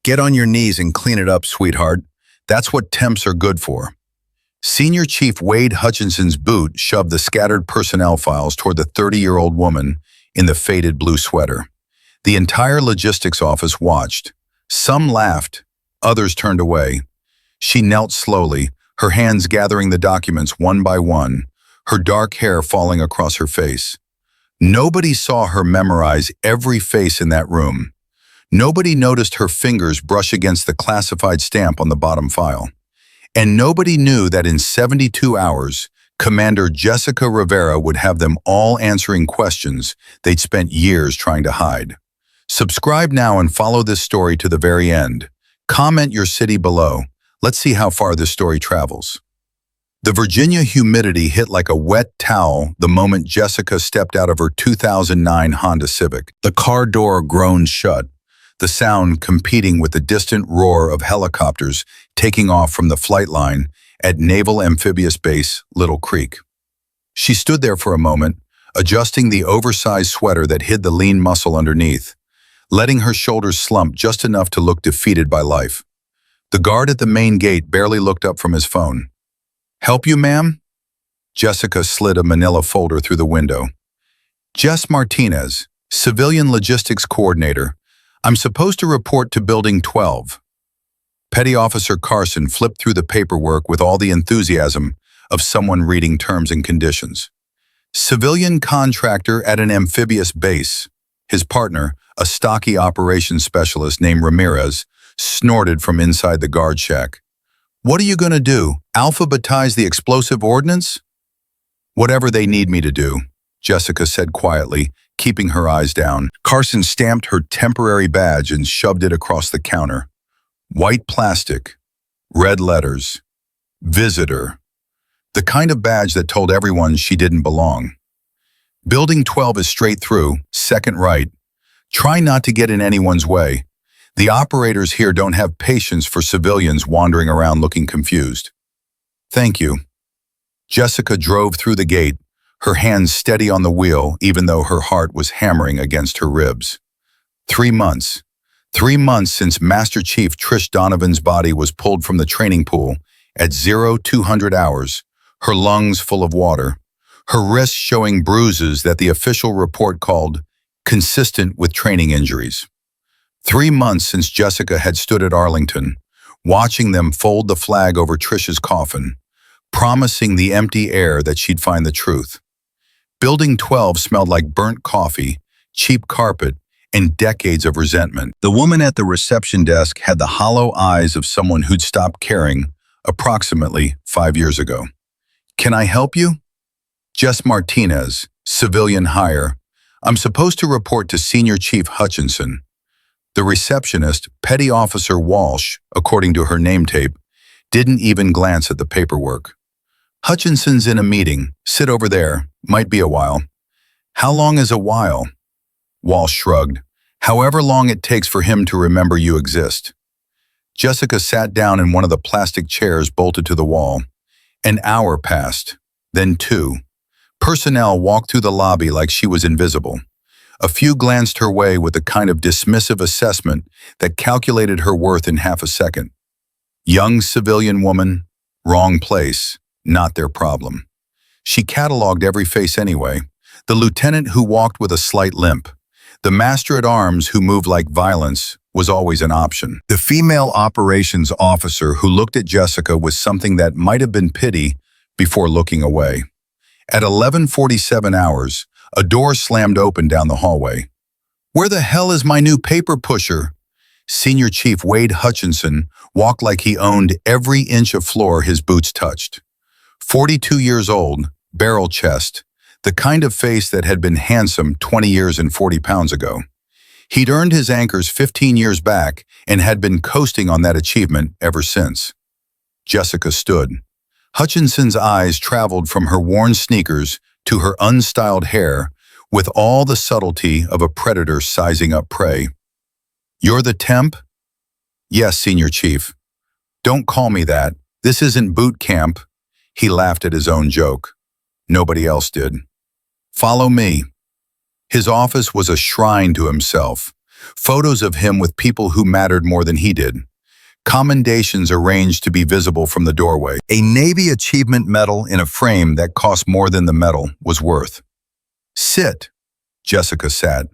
Get on your knees and clean it up, sweetheart. That's what temps are good for. Senior Chief Wade Hutchinson's boot shoved the scattered personnel files toward the 30-year-old woman in the faded blue sweater. The entire logistics office watched. Some laughed, others turned away. She knelt slowly, her hands gathering the documents one by one, her dark hair falling across her face. Nobody saw her memorize every face in that room. Nobody noticed her fingers brush against the classified stamp on the bottom file. And nobody knew that in 72 hours, Commander Jessica Rivera would have them all answering questions they'd spent years trying to hide. Subscribe now and follow this story to the very end. Comment your city below. Let's see how far this story travels. The Virginia humidity hit like a wet towel the moment Jessica stepped out of her 2009 Honda Civic. The car door groaned shut, the sound competing with the distant roar of helicopters taking off from the flight line at Naval Amphibious Base Little Creek. She stood there for a moment, adjusting the oversized sweater that hid the lean muscle underneath, letting her shoulders slump just enough to look defeated by life. The guard at the main gate barely looked up from his phone. "Help you, ma'am?" Jessica slid a manila folder through the window. "Jess Martinez, Civilian Logistics Coordinator. I'm supposed to report to Building 12. Petty Officer Carson flipped through the paperwork with all the enthusiasm of someone reading terms and conditions. "Civilian contractor at an amphibious base." His partner, a stocky operations specialist named Ramirez, snorted from inside the guard shack. "What are you going to do? Alphabetize the explosive ordnance?" "Whatever they need me to do," Jessica said quietly, keeping her eyes down. Carson stamped her temporary badge and shoved it across the counter. White plastic, red letters, visitor. The kind of badge that told everyone she didn't belong. "Building 12 is straight through, second right. Try not to get in anyone's way. The operators here don't have patience for civilians wandering around looking confused." "Thank you." Jessica drove through the gate, her hands steady on the wheel even though her heart was hammering against her ribs. 3 months. 3 months since Master Chief Trish Donovan's body was pulled from the training pool at 0200 hours, her lungs full of water, her wrists showing bruises that the official report called consistent with training injuries. 3 months since Jessica had stood at Arlington, watching them fold the flag over Trish's coffin, promising the empty air that she'd find the truth. Building 12 smelled like burnt coffee, cheap carpet, and decades of resentment. The woman at the reception desk had the hollow eyes of someone who'd stopped caring approximately 5 years ago. "Can I help you?" "Jess Martinez, civilian hire. I'm supposed to report to Senior Chief Hutchinson." The receptionist, Petty Officer Walsh, according to her name tape, didn't even glance at the paperwork. "Hutchinson's in a meeting. Sit over there. Might be a while." "How long is a while?" Walsh shrugged. "However long it takes for him to remember you exist." Jessica sat down in one of the plastic chairs bolted to the wall. An hour passed, then 2. Personnel walked through the lobby like she was invisible. A few glanced her way with a kind of dismissive assessment that calculated her worth in half a second. Young civilian woman, wrong place, not their problem. She cataloged every face anyway. The lieutenant who walked with a slight limp. The master-at-arms who moved like violence was always an option. The female operations officer who looked at Jessica with something that might have been pity before looking away. At 11:47 hours, a door slammed open down the hallway. "Where the hell is my new paper pusher?" Senior Chief Wade Hutchinson walked like he owned every inch of floor his boots touched. 42 years old, barrel chest, the kind of face that had been handsome 20 years and 40 pounds ago. He'd earned his anchors 15 years back and had been coasting on that achievement ever since. Jessica stood. Hutchinson's eyes traveled from her worn sneakers to her unstyled hair with all the subtlety of a predator sizing up prey. "You're the temp?" "Yes, Senior Chief." "Don't call me that. This isn't boot camp." He laughed at his own joke. Nobody else did. "Follow me." His office was a shrine to himself. photos of him with people who mattered more than he did, commendations arranged to be visible from the doorway. A Navy Achievement Medal in a frame that cost more than the medal was worth. "Sit." Jessica sat.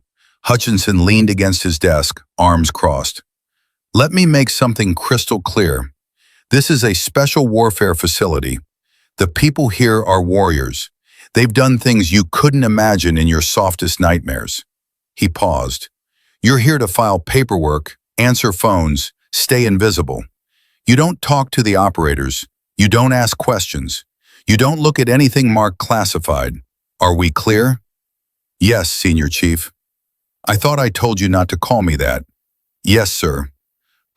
Hutchinson leaned against his desk, arms crossed. "Let me make something crystal clear. This is a special warfare facility. The people here are warriors. They've done things you couldn't imagine in your softest nightmares." He paused. "You're here to file paperwork, answer phones, stay invisible. You don't talk to the operators. You don't ask questions. You don't look at anything marked classified. Are we clear?" "Yes, Senior Chief." "I thought I told you not to call me that." "Yes, sir."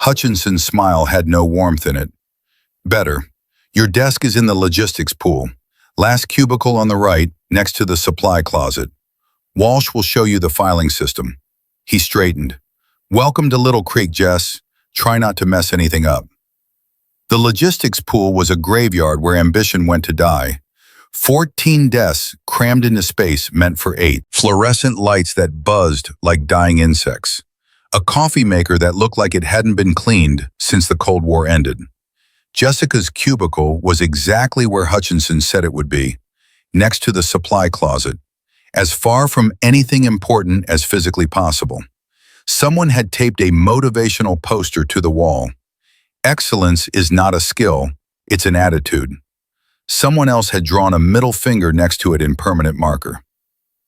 Hutchinson's smile had no warmth in it. "Better. Your desk is in the logistics pool. Last cubicle on the right, next to the supply closet. Walsh will show you the filing system." He straightened. "Welcome to Little Creek, Jess. Try not to mess anything up." The logistics pool was a graveyard where ambition went to die. 14 desks crammed into space meant for 8. Fluorescent lights that buzzed like dying insects. A coffee maker that looked like it hadn't been cleaned since the Cold War ended. Jessica's cubicle was exactly where Hutchinson said it would be, next to the supply closet, as far from anything important as physically possible. Someone had taped a motivational poster to the wall. "Excellence is not a skill, it's an attitude." Someone else had drawn a middle finger next to it in permanent marker.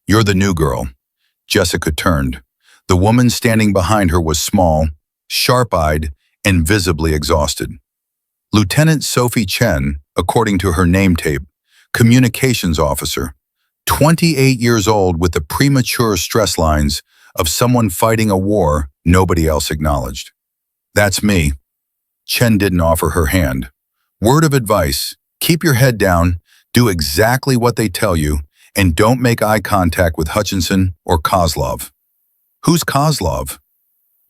"You're the new girl." Jessica turned. The woman standing behind her was small, sharp-eyed, and visibly exhausted. Lieutenant Sophie Chen, according to her name tape, communications officer, 28 years old with the premature stress lines of someone fighting a war nobody else acknowledged. "That's me." Chen didn't offer her hand. "Word of advice, keep your head down, do exactly what they tell you, and don't make eye contact with Hutchinson or Kozlov." "Who's Kozlov?"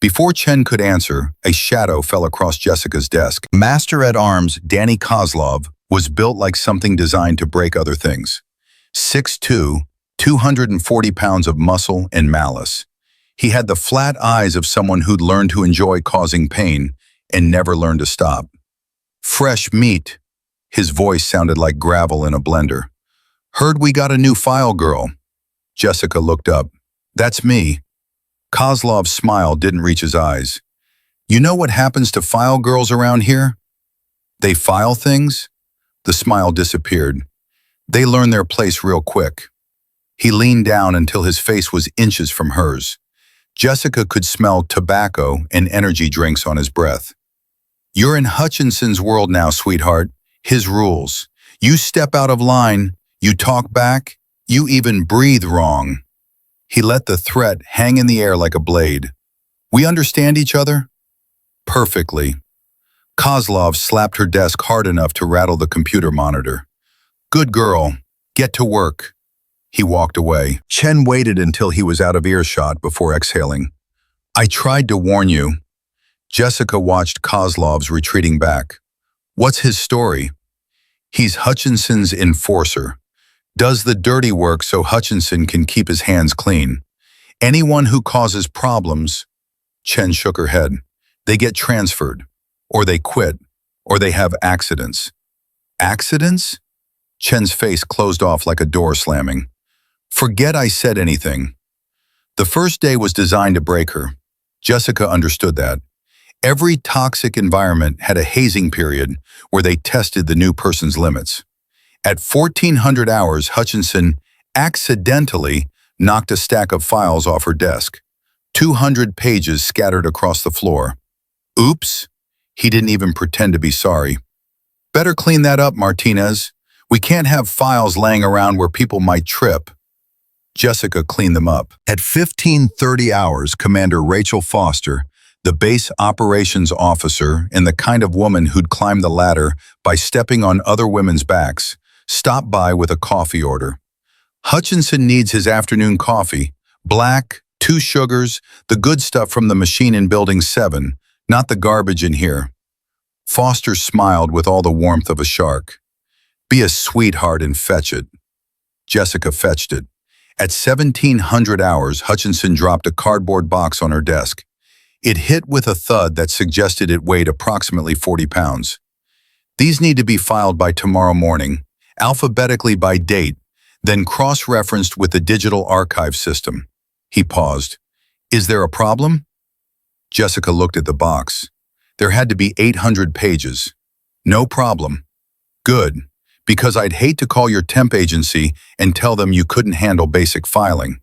Before Chen could answer, a shadow fell across Jessica's desk. Master-at-Arms Danny Kozlov was built like something designed to break other things. 6'2", 240 pounds of muscle and malice. He had the flat eyes of someone who'd learned to enjoy causing pain and never learned to stop. "Fresh meat." His voice sounded like gravel in a blender. "Heard we got a new file girl." Jessica looked up. "That's me." Kozlov's smile didn't reach his eyes. "You know what happens to file girls around here?" "They file things?" The smile disappeared. "They learn their place real quick." He leaned down until his face was inches from hers. Jessica could smell tobacco and energy drinks on his breath. "You're in Hutchinson's world now, sweetheart. His rules. You step out of line, you talk back, you even breathe wrong." He let the threat hang in the air like a blade. "We understand each other?" "Perfectly." Kozlov slapped her desk hard enough to rattle the computer monitor. "Good girl. Get to work." He walked away. Chen waited until he was out of earshot before exhaling. "I tried to warn you." Jessica watched Kozlov's retreating back. "What's his story?" "He's Hutchinson's enforcer. Does the dirty work so Hutchinson can keep his hands clean. Anyone who causes problems," Chen shook her head, "they get transferred, or they quit, or they have accidents." "Accidents?" Chen's face closed off like a door slamming. "Forget I said anything." The first day was designed to break her. Jessica understood that. Every toxic environment had a hazing period where they tested the new person's limits. At 1400 hours, Hutchinson accidentally knocked a stack of files off her desk. 200 pages scattered across the floor. "Oops." He didn't even pretend to be sorry. "Better clean that up, Martinez. We can't have files laying around where people might trip." Jessica cleaned them up. At 1530 hours, Commander Rachel Foster, the base operations officer and the kind of woman who'd climb the ladder by stepping on other women's backs, stopped by with a coffee order. "Hutchinson needs his afternoon coffee. Black, 2 sugars, the good stuff from the machine in Building 7, not the garbage in here." Foster smiled with all the warmth of a shark. "Be a sweetheart and fetch it." Jessica fetched it. At 1700 hours, Hutchinson dropped a cardboard box on her desk. It hit with a thud that suggested it weighed approximately 40 pounds. These need to be filed by tomorrow morning, alphabetically by date, then cross-referenced with the digital archive system. He paused. Is there a problem? Jessica looked at the box. There had to be 800 pages. No problem. Good, because I'd hate to call your temp agency and tell them you couldn't handle basic filing.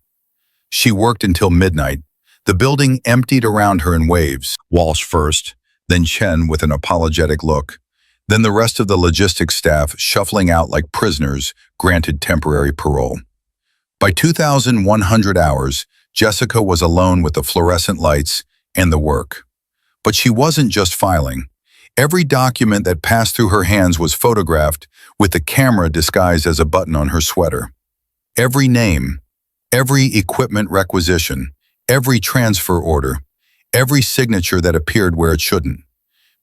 She worked until midnight. The building emptied around her in waves. Walsh first, then Chen with an apologetic look. Then the rest of the logistics staff shuffling out like prisoners granted temporary parole. By 2,100 hours, Jessica was alone with the fluorescent lights and the work. But she wasn't just filing. Every document that passed through her hands was photographed with the camera disguised as a button on her sweater. Every name, every equipment requisition, every transfer order, every signature that appeared where it shouldn't.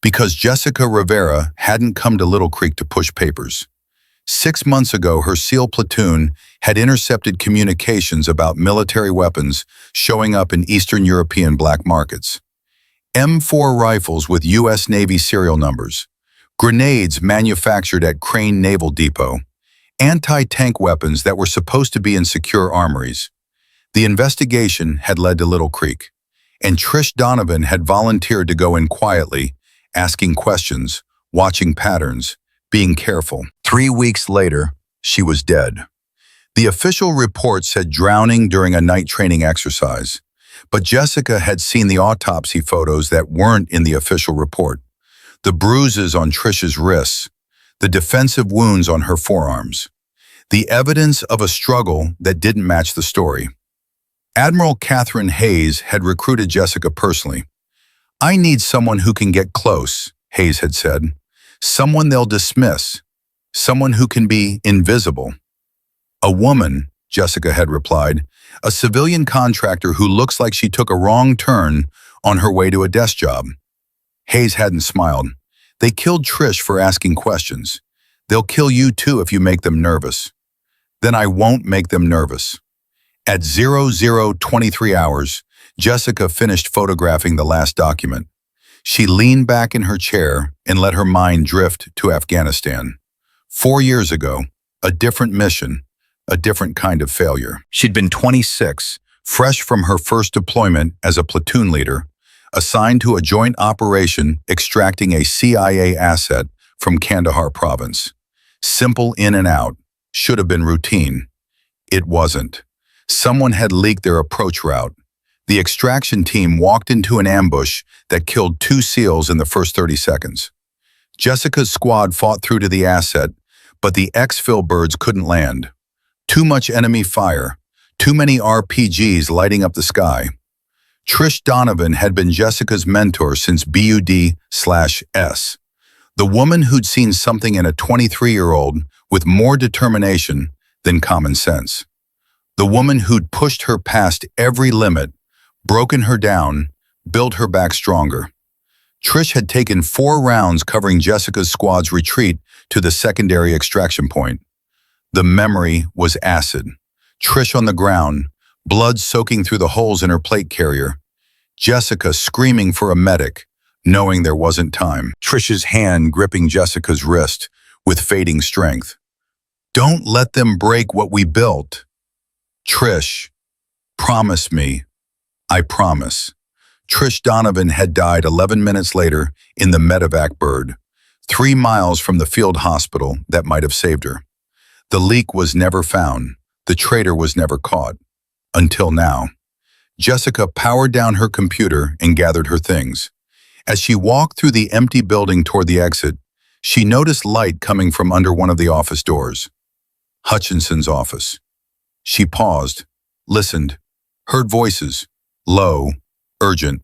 Because Jessica Rivera hadn't come to Little Creek to push papers. 6 months ago, her SEAL platoon had intercepted communications about military weapons showing up in Eastern European black markets. M4 rifles with U.S. Navy serial numbers, grenades manufactured at Crane Naval Depot, anti-tank weapons that were supposed to be in secure armories. The investigation had led to Little Creek, and Trish Donovan had volunteered to go in quietly, asking questions, watching patterns, being careful. 3 weeks later, she was dead. The official report said drowning during a night training exercise, but Jessica had seen the autopsy photos that weren't in the official report. The bruises on Trish's wrists, the defensive wounds on her forearms, the evidence of a struggle that didn't match the story. Admiral Catherine Hayes had recruited Jessica personally. I need someone who can get close, Hayes had said. Someone they'll dismiss. Someone who can be invisible. A woman, Jessica had replied, a civilian contractor who looks like she took a wrong turn on her way to a desk job. Hayes hadn't smiled. They killed Trish for asking questions. They'll kill you too if you make them nervous. Then I won't make them nervous. At 00:23 hours, Jessica finished photographing the last document. She leaned back in her chair and let her mind drift to Afghanistan. 4 years ago, a different mission, a different kind of failure. She'd been 26, fresh from her first deployment as a platoon leader, assigned to a joint operation extracting a CIA asset from Kandahar province. Simple in and out, should have been routine. It wasn't. Someone had leaked their approach route. The extraction team walked into an ambush that killed 2 SEALs in the first 30 seconds. Jessica's squad fought through to the asset, but the exfil birds couldn't land. Too much enemy fire, too many RPGs lighting up the sky. Trish Donovan had been Jessica's mentor since BUD/S. The woman who'd seen something in a 23-year-old with more determination than common sense. The woman who'd pushed her past every limit, broken her down, built her back stronger. Trish had taken 4 rounds covering Jessica's squad's retreat to the secondary extraction point. The memory was acid. Trish on the ground, blood soaking through the holes in her plate carrier. Jessica screaming for a medic, knowing there wasn't time. Trish's hand gripping Jessica's wrist with fading strength. Don't let them break what we built. Trish, promise me. I promise. Trish Donovan had died 11 minutes later in the medevac bird, 3 miles from the field hospital that might have saved her. The leak was never found. The traitor was never caught. Until now. Jessica powered down her computer and gathered her things. As she walked through the empty building toward the exit, she noticed light coming from under one of the office doors. Hutchinson's office. She paused, listened, heard voices, low, urgent.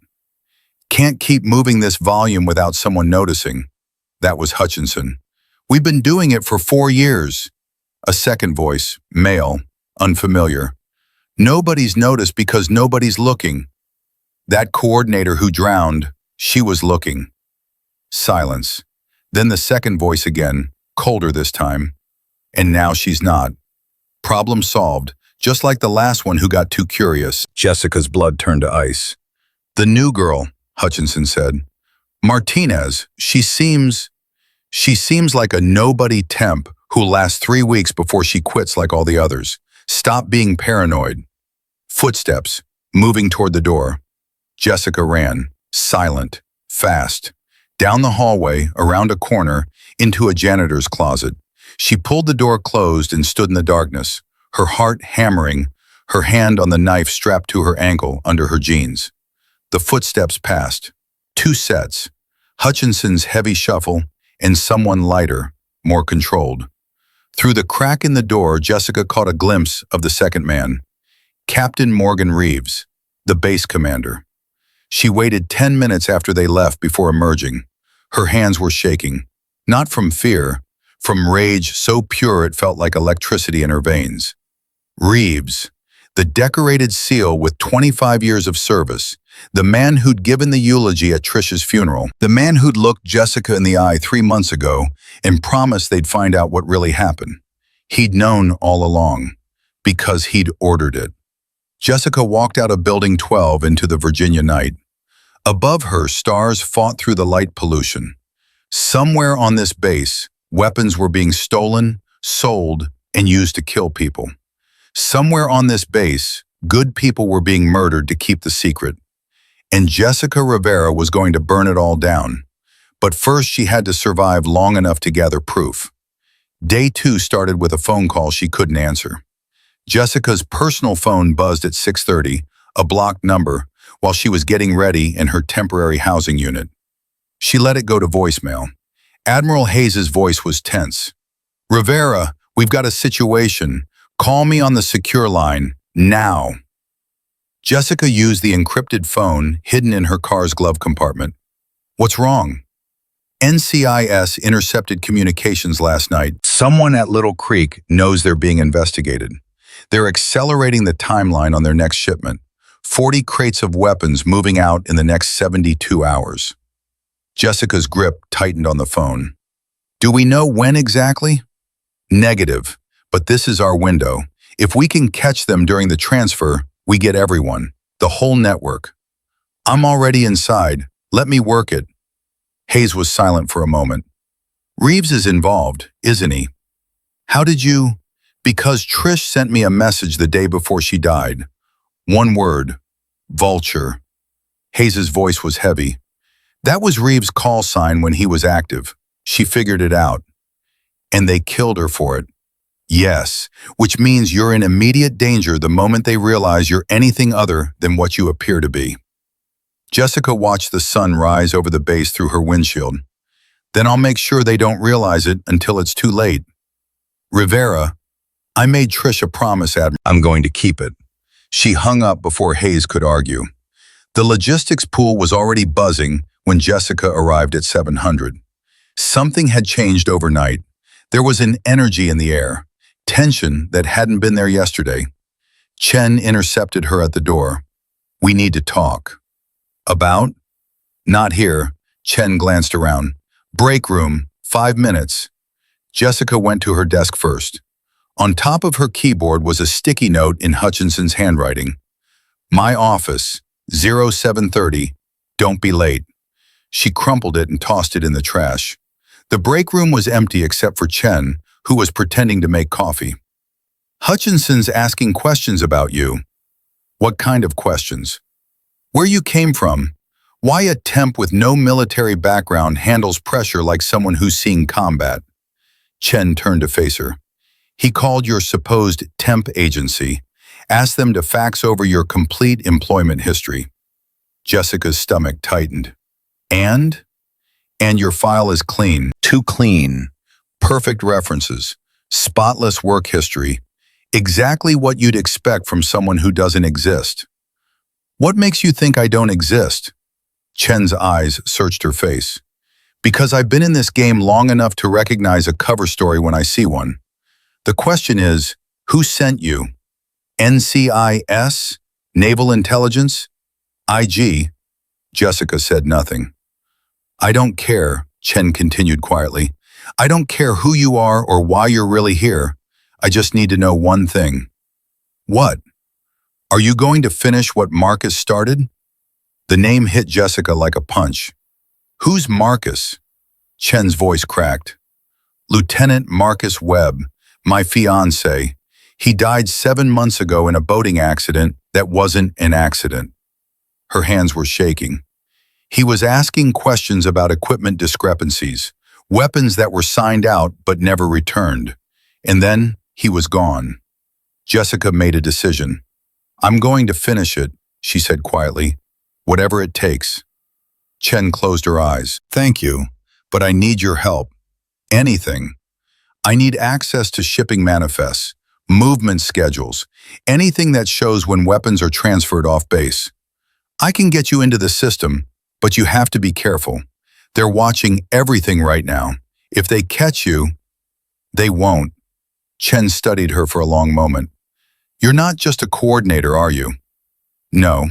Can't keep moving this volume without someone noticing. That was Hutchinson. We've been doing it for 4 years. A second voice, male, unfamiliar. Nobody's noticed because nobody's looking. That coordinator who drowned, she was looking. Silence. Then the second voice again, colder this time. And now she's not. Problem solved. just like the last one who got too curious. Jessica's blood turned to ice. The new girl, Hutchinson said. Martinez, she seems like a nobody temp who'll last 3 weeks before she quits like all the others. Stop being paranoid. Footsteps, moving toward the door. Jessica ran, silent, fast, down the hallway, around a corner, into a janitor's closet. She pulled the door closed and stood in the darkness, her heart hammering, her hand on the knife strapped to her ankle under her jeans. The footsteps passed. 2 sets. Hutchinson's heavy shuffle and someone lighter, more controlled. Through the crack in the door, Jessica caught a glimpse of the second man. Captain Morgan Reeves, the base commander. She waited 10 minutes after they left before emerging. Her hands were shaking, not from fear, from rage so pure it felt like electricity in her veins. Reeves, the decorated SEAL with 25 years of service, the man who'd given the eulogy at Trish's funeral, the man who'd looked Jessica in the eye 3 months ago and promised they'd find out what really happened. He'd known all along, because he'd ordered it. Jessica walked out of Building 12 into the Virginia night. Above her, stars fought through the light pollution. Somewhere on this base, weapons were being stolen, sold, and used to kill people. Somewhere on this base, good people were being murdered to keep the secret. And Jessica Rivera was going to burn it all down. But first she had to survive long enough to gather proof. Day 2 started with a phone call she couldn't answer. Jessica's personal phone buzzed at 6:30, a blocked number, while she was getting ready in her temporary housing unit. She let it go to voicemail. Admiral Hayes's voice was tense. Rivera, we've got a situation. Call me on the secure line, now. Jessica used the encrypted phone hidden in her car's glove compartment. What's wrong? NCIS intercepted communications last night. Someone at Little Creek knows they're being investigated. They're accelerating the timeline on their next shipment. 40 crates of weapons moving out in the next 72 hours. Jessica's grip tightened on the phone. Do we know when exactly? Negative, but this is our window. If we can catch them during the transfer, we get everyone, the whole network. I'm already inside. Let me work it. Hayes was silent for a moment. Reeves is involved, isn't he? How did you? Because Trish sent me a message the day before she died. One word, vulture. Hayes's voice was heavy. That was Reeves' call sign when he was active. She figured it out. And they killed her for it. Yes, which means you're in immediate danger the moment they realize you're anything other than what you appear to be. Jessica watched the sun rise over the base through her windshield. Then I'll make sure they don't realize it until it's too late. Rivera, I made Trish a promise, Admiral. I'm going to keep it. She hung up before Hayes could argue. The logistics pool was already buzzing when Jessica arrived at 700. Something had changed overnight. There was an energy in the air, tension that hadn't been there yesterday. Chen intercepted her at the door. We need to talk. About? Not here. Chen glanced around. Break room, 5 minutes. Jessica went to her desk first. On top of her keyboard was a sticky note in Hutchinson's handwriting. My office, 0730. Don't be late. She crumpled it and tossed it in the trash. The break room was empty except for Chen, who was pretending to make coffee. Hutchinson's asking questions about you. What kind of questions? Where you came from? Why a temp with no military background handles pressure like someone who's seen combat? Chen turned to face her. He called your supposed temp agency, asked them to fax over your complete employment history. Jessica's stomach tightened. And your file is clean. Too clean. Perfect references. Spotless work history. Exactly what you'd expect from someone who doesn't exist. What makes you think I don't exist? Chen's eyes searched her face. Because I've been in this game long enough to recognize a cover story when I see one. The question is, who sent you? NCIS? Naval Intelligence? IG? Jessica said nothing. I don't care, Chen continued quietly. I don't care who you are or why you're really here. I just need to know one thing. What? Are you going to finish what Marcus started? The name hit Jessica like a punch. Who's Marcus? Chen's voice cracked. Lieutenant Marcus Webb, my fiancé. He died 7 months ago in a boating accident that wasn't an accident. Her hands were shaking. He was asking questions about equipment discrepancies, weapons that were signed out but never returned. And then he was gone. Jessica made a decision. I'm going to finish it, she said quietly. Whatever it takes. Chen closed her eyes. Thank you, but I need your help. Anything. I need access to shipping manifests, movement schedules, anything that shows when weapons are transferred off base. I can get you into the system, but you have to be careful. They're watching everything right now. If they catch you, they won't. Chen studied her for a long moment. You're not just a coordinator, are you? No.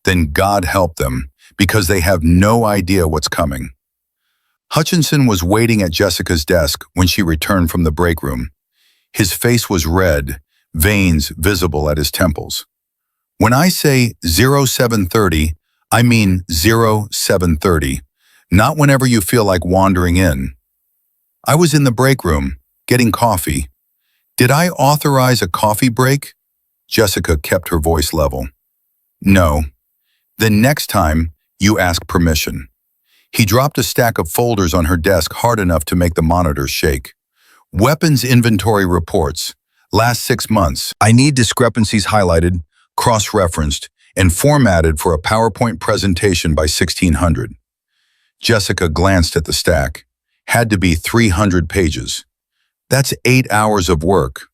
Then God help them, because they have no idea what's coming. Hutchinson was waiting at Jessica's desk when she returned from the break room. His face was red, veins visible at his temples. When I say 0730, I mean 0730, not whenever you feel like wandering in. I was in the break room, getting coffee. Did I authorize a coffee break? Jessica kept her voice level. No. Then next time, you ask permission. He dropped a stack of folders on her desk hard enough to make the monitors shake. Weapons inventory reports. Last 6 months. I need discrepancies highlighted, cross-referenced, and formatted for a PowerPoint presentation by 1600. Jessica glanced at the stack. Had to be 300 pages. That's 8 hours of work.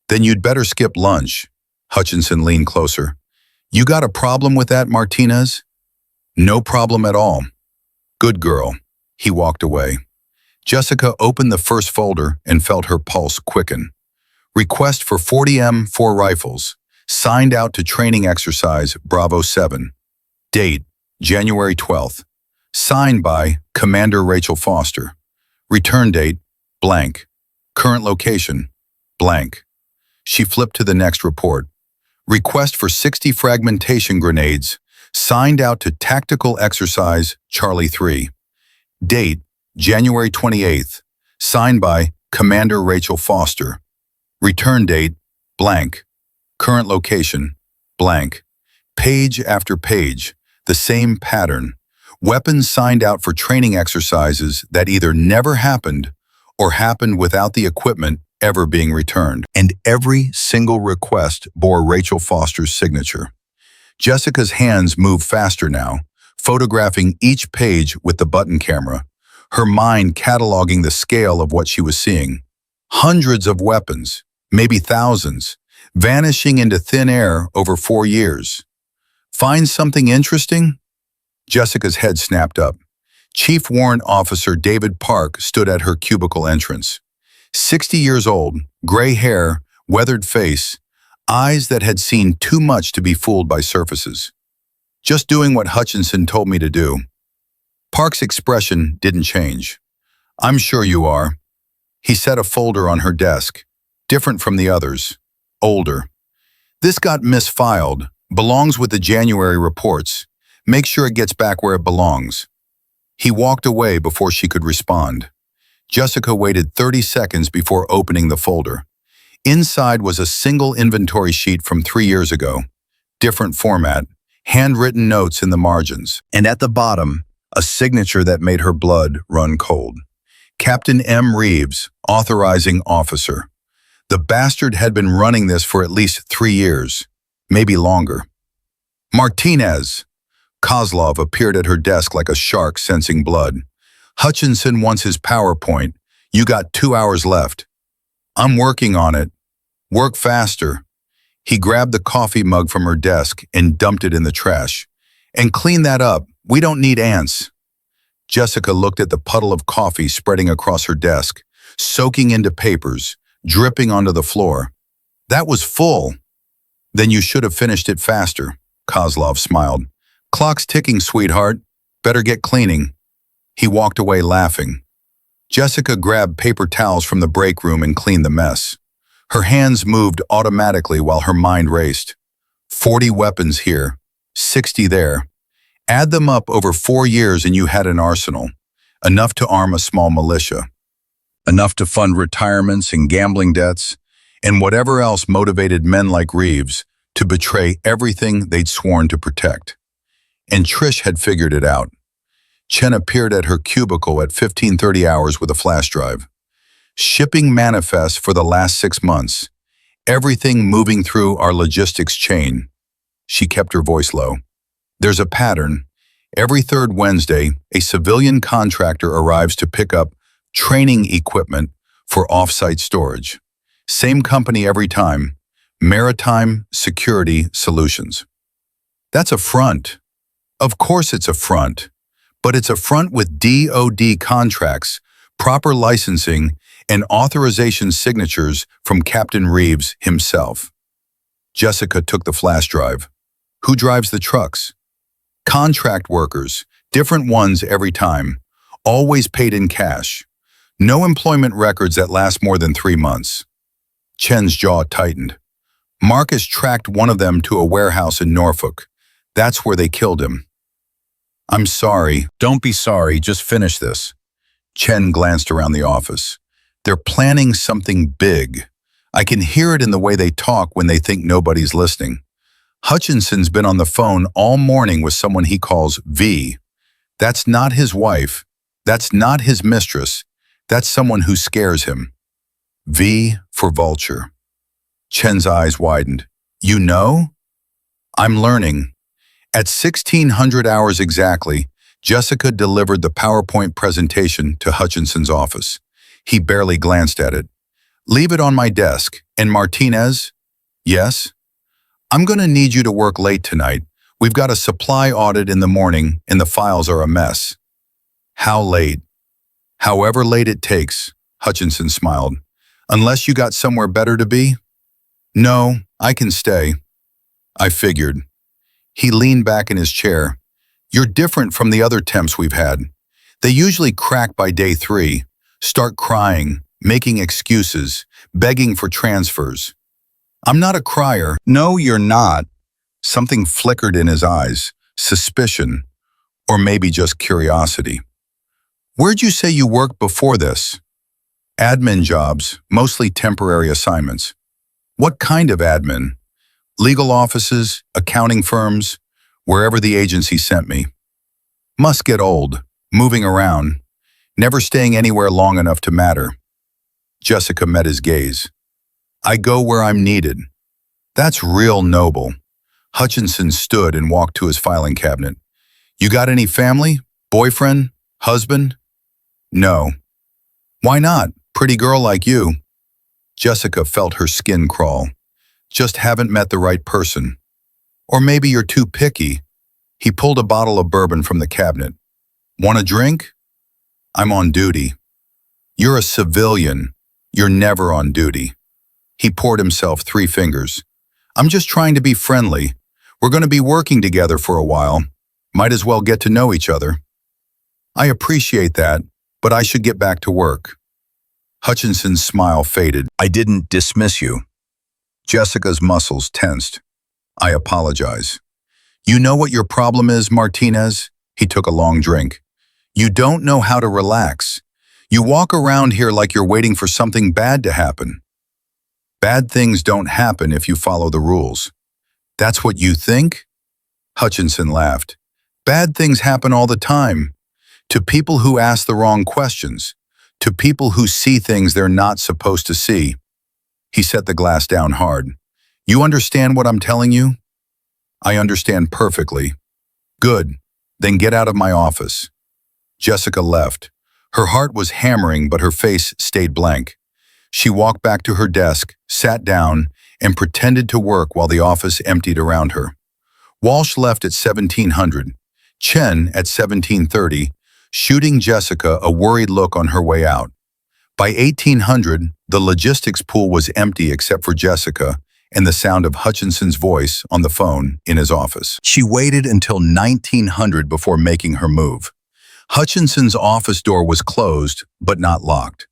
Then you'd better skip lunch. Hutchinson leaned closer. You got a problem with that, Martinez? No problem at all. Good girl. He walked away. Jessica opened the first folder and felt her pulse quicken. Request for 40M4 rifles. Signed out to training exercise Bravo 7. Date, January 12th. Signed by Commander Rachel Foster. Return date, blank. Current location, blank. She flipped to the next report. Request for 60 fragmentation grenades. Signed out to Tactical Exercise Charlie 3. Date, January 28th. Signed by Commander Rachel Foster. Return date, blank. Current location, blank. Page after page, the same pattern. Weapons signed out for training exercises that either never happened or happened without the equipment ever being returned. And every single request bore Rachel Foster's signature. Jessica's hands moved faster now, photographing each page with the button camera, her mind cataloging the scale of what she was seeing. Hundreds of weapons, maybe thousands, vanishing into thin air over 4 years. Find something interesting? Jessica's head snapped up. Chief Warrant Officer David Park stood at her cubicle entrance. 60 years old, gray hair, weathered face, eyes that had seen too much to be fooled by surfaces. Just doing what Hutchinson told me to do. Park's expression didn't change. I'm sure you are. He set a folder on her desk, different from the others, older. This got misfiled, belongs with the January reports. Make sure it gets back where it belongs. He walked away before she could respond. Jessica waited 30 seconds before opening the folder. Inside was a single inventory sheet from 3 years ago. Different format, handwritten notes in the margins. And at the bottom, a signature that made her blood run cold. Captain M. Reeves, authorizing officer. The bastard had been running this for at least 3 years, maybe longer. Martinez! Kozlov appeared at her desk like a shark sensing blood. Hutchinson wants his PowerPoint. You got 2 hours left. I'm working on it. Work faster. He grabbed the coffee mug from her desk and dumped it in the trash. And clean that up. We don't need ants. Jessica looked at the puddle of coffee spreading across her desk, soaking into papers, dripping onto the floor. That was full. Then you should have finished it faster, Kozlov smiled. Clock's ticking, sweetheart. Better get cleaning. He walked away laughing. Jessica grabbed paper towels from the break room and cleaned the mess. Her hands moved automatically while her mind raced. 40 weapons here, 60 there. Add them up over 4 years and you had an arsenal. Enough to arm a small militia. Enough to fund retirements and gambling debts, and whatever else motivated men like Reeves to betray everything they'd sworn to protect. And Trish had figured it out. Chen appeared at her cubicle at 15:30 hours with a flash drive. Shipping manifests for the last 6 months. Everything moving through our logistics chain. She kept her voice low. There's a pattern. Every third Wednesday, a civilian contractor arrives to pick up training equipment for off-site storage. Same company every time. Maritime Security Solutions. That's a front. Of course it's a front. But it's a front with DoD contracts, proper licensing, and authorization signatures from Captain Reeves himself. Jessica took the flash drive. Who drives the trucks? Contract workers, different ones every time, always paid in cash. No employment records that last more than 3 months. Chen's jaw tightened. Marcus tracked one of them to a warehouse in Norfolk. That's where they killed him. I'm sorry. Don't be sorry, just finish this. Chen glanced around the office. They're planning something big. I can hear it in the way they talk when they think nobody's listening. Hutchinson's been on the phone all morning with someone he calls V. That's not his wife. That's not his mistress. That's someone who scares him. V for vulture. Chen's eyes widened. You know? I'm learning. At 1600 hours exactly, Jessica delivered the PowerPoint presentation to Hutchinson's office. He barely glanced at it. Leave it on my desk. And Martinez? Yes? I'm going to need you to work late tonight. We've got a supply audit in the morning and the files are a mess. How late? However late it takes, Hutchinson smiled. Unless you got somewhere better to be? No, I can stay. I figured. He leaned back in his chair. You're different from the other temps we've had. They usually crack by day 3, start crying, making excuses, begging for transfers. I'm not a crier. No, you're not. Something flickered in his eyes, suspicion, or maybe just curiosity. Where'd you say you worked before this? Admin jobs, mostly temporary assignments. What kind of admin? Legal offices, accounting firms, wherever the agency sent me. Must get old, moving around, never staying anywhere long enough to matter. Jessica met his gaze. I go where I'm needed. That's real noble. Hutchinson stood and walked to his filing cabinet. You got any family? Boyfriend? Husband? No. Why not? Pretty girl like you. Jessica felt her skin crawl. Just haven't met the right person. Or maybe you're too picky. He pulled a bottle of bourbon from the cabinet. Want a drink? I'm on duty. You're a civilian. You're never on duty. He poured himself 3 fingers. I'm just trying to be friendly. We're going to be working together for a while. Might as well get to know each other. I appreciate that, but I should get back to work. Hutchinson's smile faded. I didn't dismiss you. Jessica's muscles tensed. I apologize. You know what your problem is, Martinez? He took a long drink. You don't know how to relax. You walk around here like you're waiting for something bad to happen. Bad things don't happen if you follow the rules. That's what you think? Hutchinson laughed. Bad things happen all the time. To people who ask the wrong questions. To people who see things they're not supposed to see. He set the glass down hard. You understand what I'm telling you? I understand perfectly. Good. Then get out of my office. Jessica left. Her heart was hammering, but her face stayed blank. She walked back to her desk, sat down, and pretended to work while the office emptied around her. Walsh left at 1700. Chen at 1730, shooting Jessica a worried look on her way out. By 1800, the logistics pool was empty except for Jessica and the sound of Hutchinson's voice on the phone in his office. She waited until 1900 before making her move. Hutchinson's office door was closed, but not locked.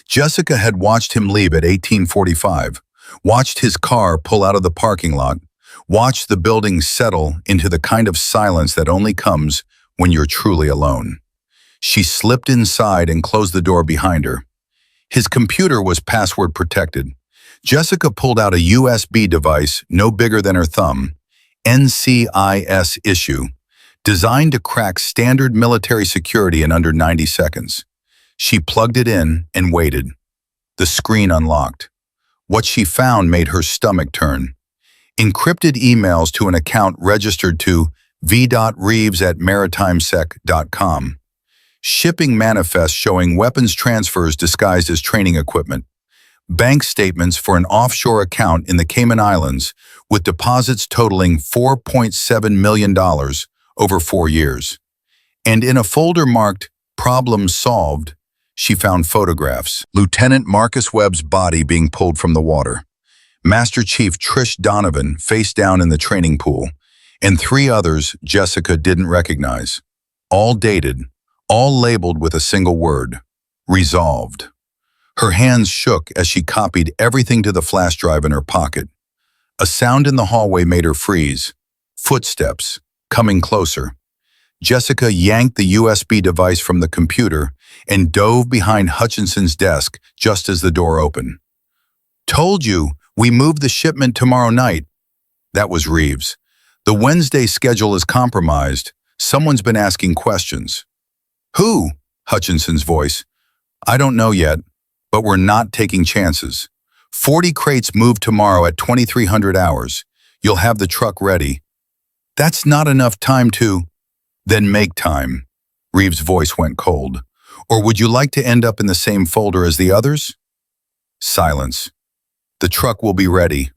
Jessica had watched him leave at 1845, watched his car pull out of the parking lot, watched the building settle into the kind of silence that only comes when you're truly alone. She slipped inside and closed the door behind her. His computer was password protected. Jessica pulled out a USB device no bigger than her thumb, NCIS issue, designed to crack standard military security in under 90 seconds. She plugged it in and waited. The screen unlocked. What she found made her stomach turn. Encrypted emails to an account registered to v.reeves@maritimesec.com. Shipping manifests showing weapons transfers disguised as training equipment. Bank statements for an offshore account in the Cayman Islands with deposits totaling $4.7 million over 4 years. And in a folder marked "Problem Solved," she found photographs. Lieutenant Marcus Webb's body being pulled from the water. Master Chief Trish Donovan face down in the training pool, and 3 others Jessica didn't recognize. All dated, all labeled with a single word: resolved. Her hands shook as she copied everything to the flash drive in her pocket. A sound in the hallway made her freeze. Footsteps, coming closer. Jessica yanked the USB device from the computer and dove behind Hutchinson's desk just as the door opened. "Told you, we moved the shipment tomorrow night." That was Reeves. "The Wednesday schedule is compromised. Someone's been asking questions." "Who?" Hutchinson's voice. "I don't know yet, but we're not taking chances. 40 crates move tomorrow at 2300 hours. You'll have the truck ready." "That's not enough time to—" "Then make time." Reeves' voice went cold. "Or would you like to end up in the same folder as the others?" Silence. "The truck will be ready."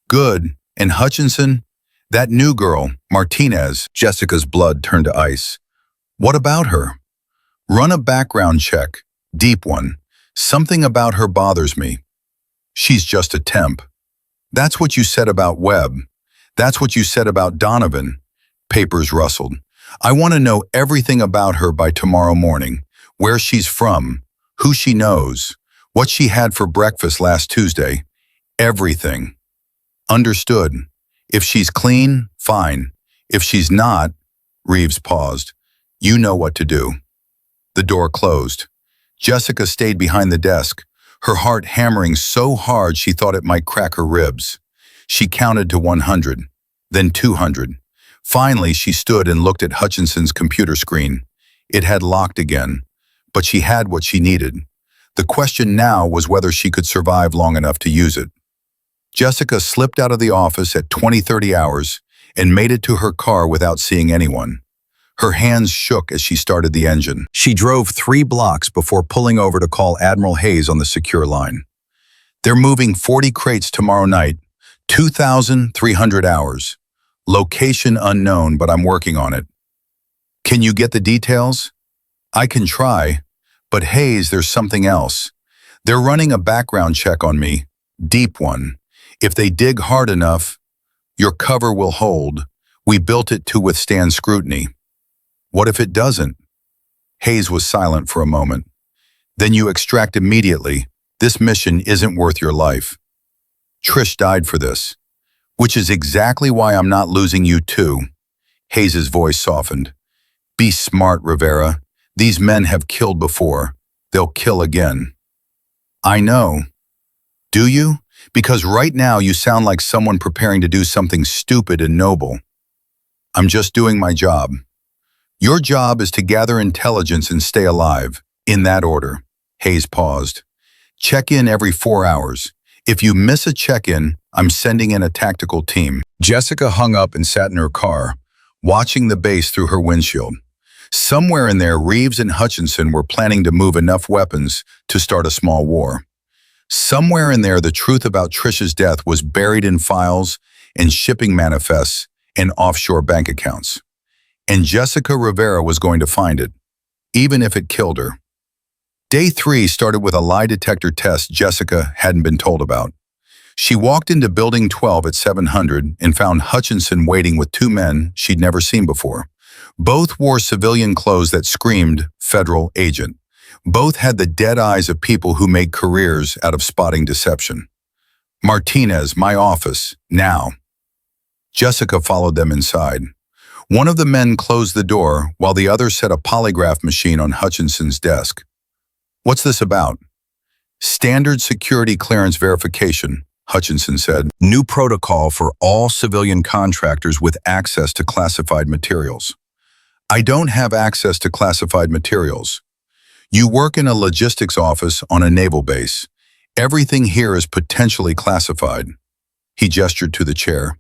"Good. And Hutchinson? That new girl, Martinez." Jessica's blood turned to ice. "What about her?" "Run a background check. Deep one. Something about her bothers me." "She's just a temp." "That's what you said about Webb. That's what you said about Donovan." Papers rustled. "I want to know everything about her by tomorrow morning. Where she's from, who she knows, what she had for breakfast last Tuesday. Everything." "Understood. If she's clean, fine. If she's not—" Reeves paused. "You know what to do." The door closed. Jessica stayed behind the desk, her heart hammering so hard she thought it might crack her ribs. She counted to 100, then 200. Finally, she stood and looked at Hutchinson's computer screen. It had locked again, but she had what she needed. The question now was whether she could survive long enough to use it. Jessica slipped out of the office at 20:30 hours and made it to her car without seeing anyone. Her hands shook as she started the engine. She drove 3 blocks before pulling over to call Admiral Hayes on the secure line. "They're moving 40 crates tomorrow night, 2,300 hours. Location unknown, but I'm working on it." "Can you get the details?" "I can try, but Hayes, there's something else. They're running a background check on me, deep one. If they dig hard enough, your cover will hold. We built it to withstand scrutiny." "What if it doesn't?" Hayes was silent for a moment. "Then you extract immediately. This mission isn't worth your life. Trish died for this. Which is exactly why I'm not losing you too." Hayes' voice softened. "Be smart, Rivera. These men have killed before. They'll kill again." "I know." "Do you? Because right now you sound like someone preparing to do something stupid and noble." "I'm just doing my job." "Your job is to gather intelligence and stay alive, in that order." Hayes paused. "Check in every 4 hours. If you miss a check-in, I'm sending in a tactical team." Jessica hung up and sat in her car, watching the base through her windshield. Somewhere in there, Reeves and Hutchinson were planning to move enough weapons to start a small war. Somewhere in there, the truth about Trish's death was buried in files and shipping manifests and offshore bank accounts. And Jessica Rivera was going to find it, even if it killed her. Day 3 started with a lie detector test Jessica hadn't been told about. She walked into Building 12 at 700 and found Hutchinson waiting with 2 men she'd never seen before. Both wore civilian clothes that screamed federal agent. Both had the dead eyes of people who make careers out of spotting deception. Martinez, my office, now. Jessica followed them inside. One of the men closed the door while the other set a polygraph machine on Hutchinson's desk. What's this about? Standard security clearance verification, Hutchinson said. New protocol for all civilian contractors with access to classified materials. I don't have access to classified materials. You work in a logistics office on a naval base. Everything here is potentially classified. He gestured to the chair.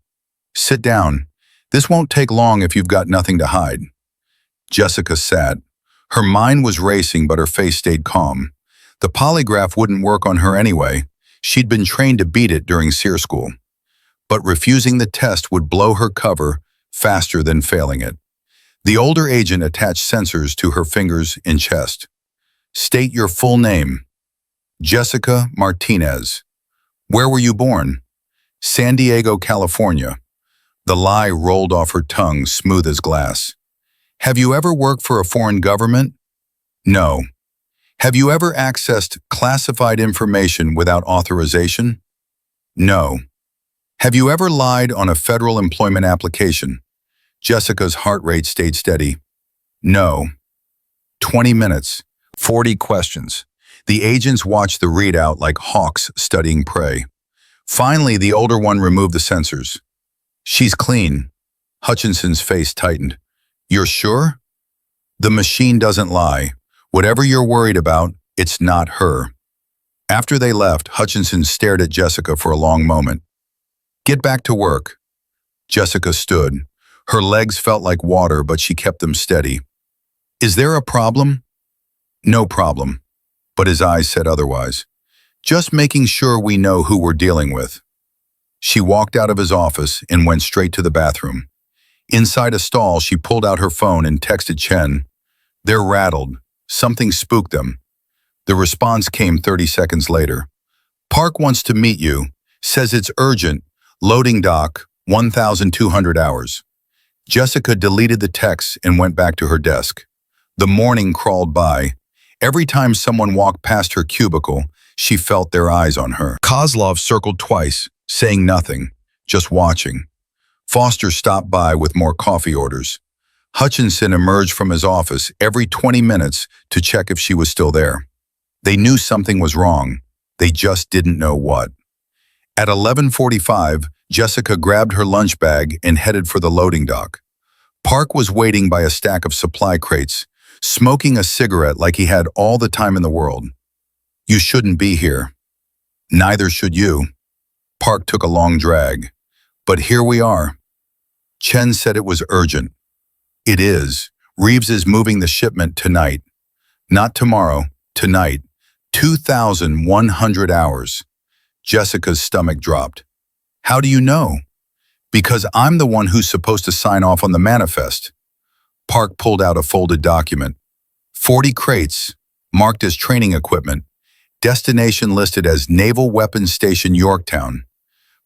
Sit down. This won't take long if you've got nothing to hide. Jessica sat. Her mind was racing, but her face stayed calm. The polygraph wouldn't work on her anyway. She'd been trained to beat it during SEER school. But refusing the test would blow her cover faster than failing it. The older agent attached sensors to her fingers and chest. State your full name. Jessica Martinez. Where were you born? San Diego, California. The lie rolled off her tongue, smooth as glass. Have you ever worked for a foreign government? No. Have you ever accessed classified information without authorization? No. Have you ever lied on a federal employment application? Jessica's heart rate stayed steady. No. 20 minutes, 40 questions. The agents watched the readout like hawks studying prey. Finally, the older one removed the sensors. She's clean. Hutchinson's face tightened. You're sure? The machine doesn't lie. Whatever you're worried about, it's not her. After they left, Hutchinson stared at Jessica for a long moment. Get back to work. Jessica stood. Her legs felt like water, but she kept them steady. Is there a problem? No problem. But his eyes said otherwise. Just making sure we know who we're dealing with. She walked out of his office and went straight to the bathroom. Inside a stall, she pulled out her phone and texted Chen. They're rattled. Something spooked them. The response came 30 seconds later. Park wants to meet you. Says it's urgent. Loading dock, 1,200 hours. Jessica deleted the text and went back to her desk. The morning crawled by. Every time someone walked past her cubicle, she felt their eyes on her. Kozlov circled twice, saying nothing, just watching. Foster stopped by with more coffee orders. Hutchinson emerged from his office every 20 minutes to check if she was still there. They knew something was wrong. They just didn't know what. At 11:45, Jessica grabbed her lunch bag and headed for the loading dock. Park was waiting by a stack of supply crates, smoking a cigarette like he had all the time in the world. You shouldn't be here. Neither should you. Park took a long drag. But here we are. Chen said it was urgent. It is. Reeves is moving the shipment tonight. Not tomorrow, tonight. 2,100 hours. Jessica's stomach dropped. How do you know? Because I'm the one who's supposed to sign off on the manifest. Park pulled out a folded document. 40 crates, marked as training equipment. Destination listed as Naval Weapons Station, Yorktown.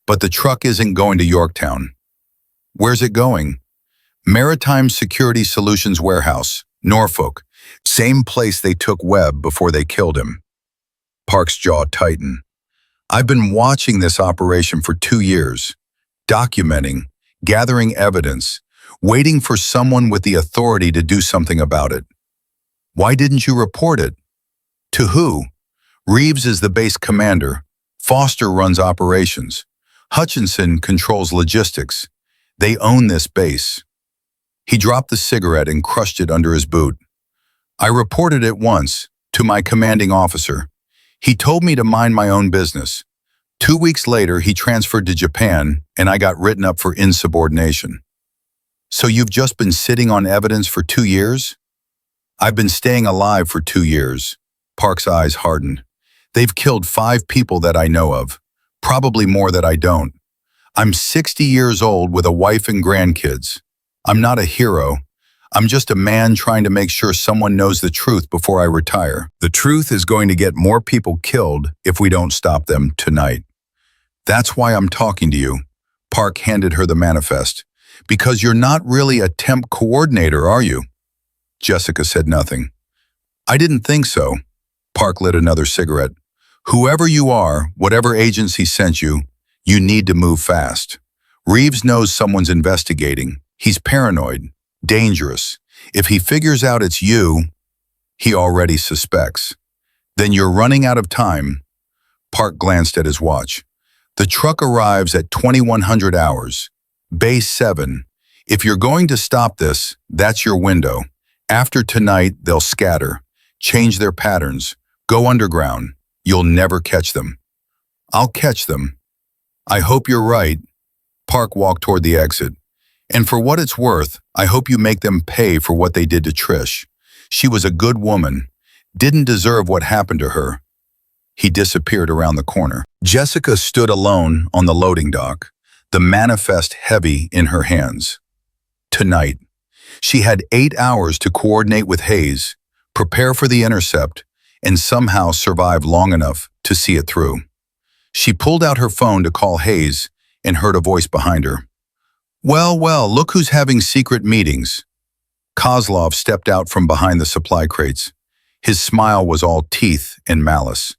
But the truck isn't going to Yorktown. Where's it going? Maritime Security Solutions Warehouse, Norfolk. Same place they took Webb before they killed him. Park's jaw tightened. I've been watching this operation for 2 years, documenting, gathering evidence, waiting for someone with the authority to do something about it. Why didn't you report it? To who? Reeves is the base commander. Foster runs operations. Hutchinson controls logistics. They own this base. He dropped the cigarette and crushed it under his boot. I reported it once, to my commanding officer. He told me to mind my own business. 2 weeks later, he transferred to Japan, and I got written up for insubordination. So you've just been sitting on evidence for 2 years? I've been staying alive for 2 years. Park's eyes hardened. They've killed 5 people that I know of, probably more that I don't. I'm 60 years old with a wife and grandkids. I'm not a hero. I'm just a man trying to make sure someone knows the truth before I retire. The truth is going to get more people killed if we don't stop them tonight. That's why I'm talking to you. Park handed her the manifest. Because you're not really a temp coordinator, are you? Jessica said nothing. I didn't think so. Park lit another cigarette. Whoever you are, whatever agency sent you, you need to move fast. Reeves knows someone's investigating. He's paranoid, dangerous. If he figures out it's you, he already suspects. Then you're running out of time. Park glanced at his watch. The truck arrives at 2100 hours. Base 7. If you're going to stop this, that's your window. After tonight, they'll scatter, change their patterns, go underground. You'll never catch them. I'll catch them. I hope you're right. Park walked toward the exit. And for what it's worth, I hope you make them pay for what they did to Trish. She was a good woman, didn't deserve what happened to her. He disappeared around the corner. Jessica stood alone on the loading dock, the manifest heavy in her hands. Tonight, she had 8 hours to coordinate with Hayes, prepare for the intercept, and somehow survive long enough to see it through. She pulled out her phone to call Hayes and heard a voice behind her. Well, look who's having secret meetings. Kozlov stepped out from behind the supply crates. His smile was all teeth and malice.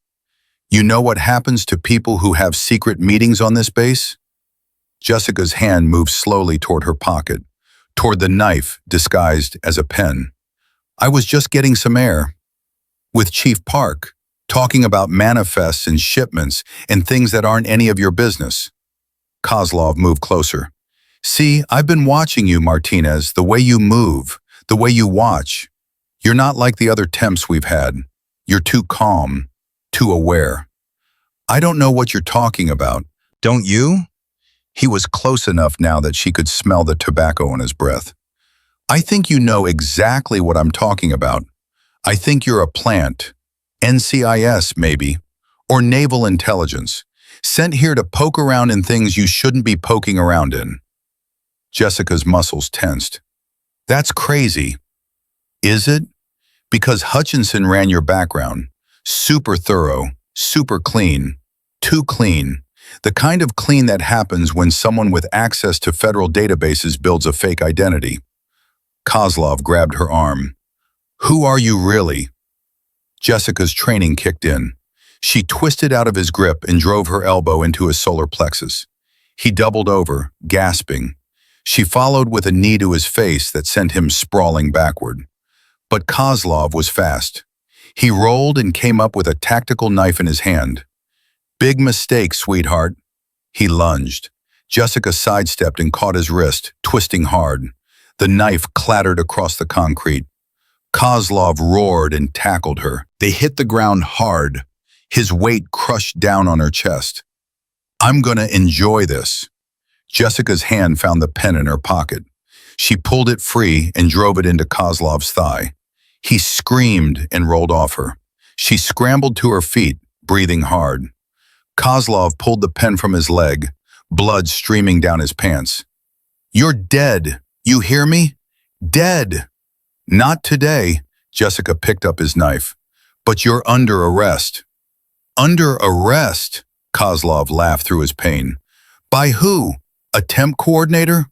You know what happens to people who have secret meetings on this base? Jessica's hand moved slowly toward her pocket, toward the knife disguised as a pen. I was just getting some air. With Chief Park, talking about manifests and shipments and things that aren't any of your business. Kozlov moved closer. See, I've been watching you, Martinez, the way you move, the way you watch. You're not like the other temps we've had. You're too calm, too aware. I don't know what you're talking about. Don't you? He was close enough now that she could smell the tobacco on his breath. I think you know exactly what I'm talking about. I think you're a plant, NCIS maybe, or naval intelligence, sent here to poke around in things you shouldn't be poking around in. Jessica's muscles tensed. That's crazy. Is it? Because Hutchinson ran your background. Super thorough, super clean, too clean. The kind of clean that happens when someone with access to federal databases builds a fake identity. Kozlov grabbed her arm. Who are you really? Jessica's training kicked in. She twisted out of his grip and drove her elbow into his solar plexus. He doubled over, gasping. She followed with a knee to his face that sent him sprawling backward. But Kozlov was fast. He rolled and came up with a tactical knife in his hand. Big mistake, sweetheart. He lunged. Jessica sidestepped and caught his wrist, twisting hard. The knife clattered across the concrete. Kozlov roared and tackled her. They hit the ground hard. His weight crushed down on her chest. I'm gonna enjoy this. Jessica's hand found the pen in her pocket. She pulled it free and drove it into Kozlov's thigh. He screamed and rolled off her. She scrambled to her feet, breathing hard. Kozlov pulled the pen from his leg, blood streaming down his pants. You're dead. You hear me? Dead. Not today. Jessica picked up his knife. But you're under arrest. Under arrest? Kozlov laughed through his pain. By who? A temp coordinator?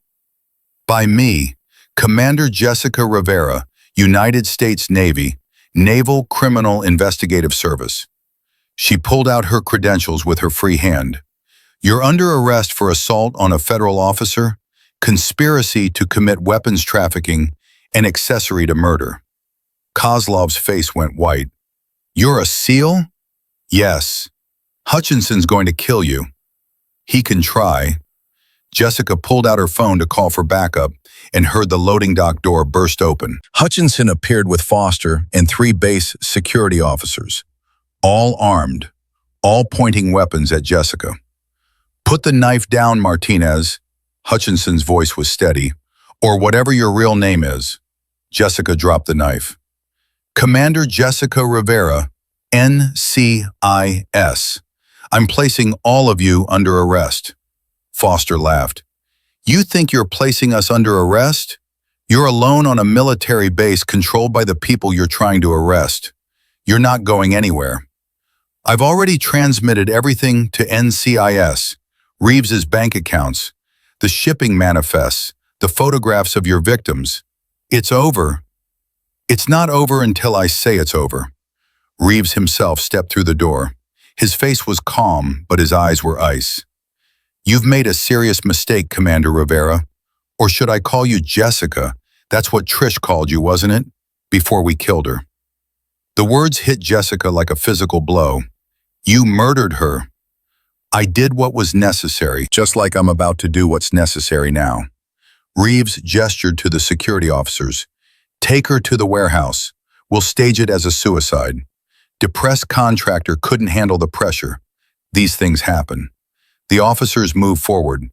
By me, Commander Jessica Rivera, United States Navy, Naval Criminal Investigative Service. She pulled out her credentials with her free hand. You're under arrest for assault on a federal officer, conspiracy to commit weapons trafficking, and accessory to murder. Kozlov's face went white. You're a SEAL? Yes. Hutchinson's going to kill you. He can try. Jessica pulled out her phone to call for backup and heard the loading dock door burst open. Hutchinson appeared with Foster and 3 base security officers, all armed, all pointing weapons at Jessica. Put the knife down, Martinez. Hutchinson's voice was steady. Or whatever your real name is. Jessica dropped the knife. Commander Jessica Rivera, NCIS. I'm placing all of you under arrest. Foster laughed. You think you're placing us under arrest? You're alone on a military base controlled by the people you're trying to arrest. You're not going anywhere. I've already transmitted everything to NCIS, Reeves's bank accounts, the shipping manifests, the photographs of your victims. It's over. It's not over until I say it's over. Reeves himself stepped through the door. His face was calm, but his eyes were ice. You've made a serious mistake, Commander Rivera. Or should I call you Jessica? That's what Trish called you, wasn't it? Before we killed her. The words hit Jessica like a physical blow. You murdered her. I did what was necessary, just like I'm about to do what's necessary now. Reeves gestured to the security officers. Take her to the warehouse. We'll stage it as a suicide. Depressed contractor couldn't handle the pressure. These things happen. The officers moved forward.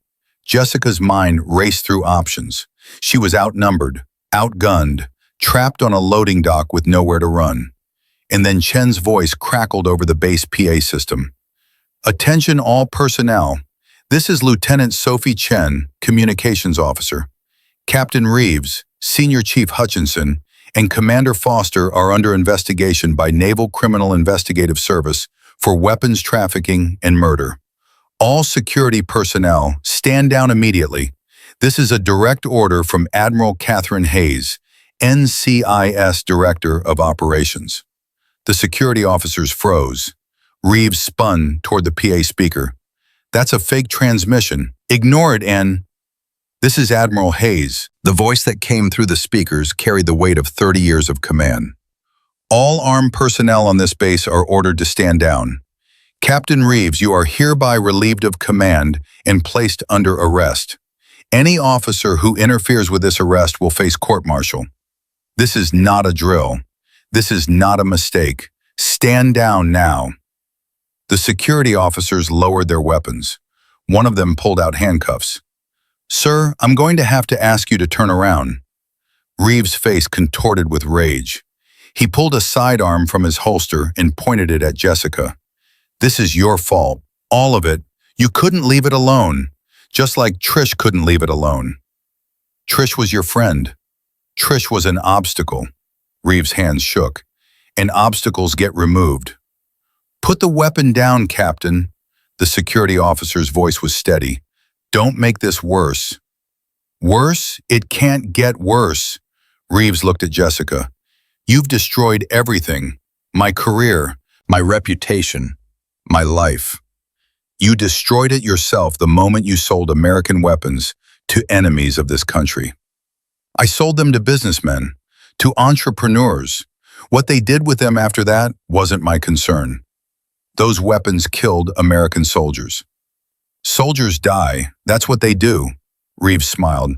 Jessica's mind raced through options. She was outnumbered, outgunned, trapped on a loading dock with nowhere to run. And then Chen's voice crackled over the base PA system. Attention all personnel. This is Lieutenant Sophie Chen, Communications Officer. Captain Reeves, Senior Chief Hutchinson, and Commander Foster are under investigation by Naval Criminal Investigative Service for weapons trafficking and murder. All security personnel, stand down immediately. This is a direct order from Admiral Catherine Hayes, NCIS Director of Operations. The security officers froze. Reeves spun toward the PA speaker. That's a fake transmission. Ignore it, and... This is Admiral Hayes. The voice that came through the speakers carried the weight of 30 years of command. All armed personnel on this base are ordered to stand down. Captain Reeves, you are hereby relieved of command and placed under arrest. Any officer who interferes with this arrest will face court-martial. This is not a drill. This is not a mistake. Stand down now. The security officers lowered their weapons. One of them pulled out handcuffs. Sir, I'm going to have to ask you to turn around. Reeves' face contorted with rage. He pulled a sidearm from his holster and pointed it at Jessica. This is your fault. All of it. You couldn't leave it alone. Just like Trish couldn't leave it alone. Trish was your friend. Trish was an obstacle. Reeves' hands shook. And obstacles get removed. Put the weapon down, Captain. The security officer's voice was steady. Don't make this worse. Worse? It can't get worse. Reeves looked at Jessica. You've destroyed everything. My career, my reputation, my life. You destroyed it yourself the moment you sold American weapons to enemies of this country. I sold them to businessmen, to entrepreneurs. What they did with them after that wasn't my concern. Those weapons killed American soldiers. Soldiers die, that's what they do. Reeves smiled.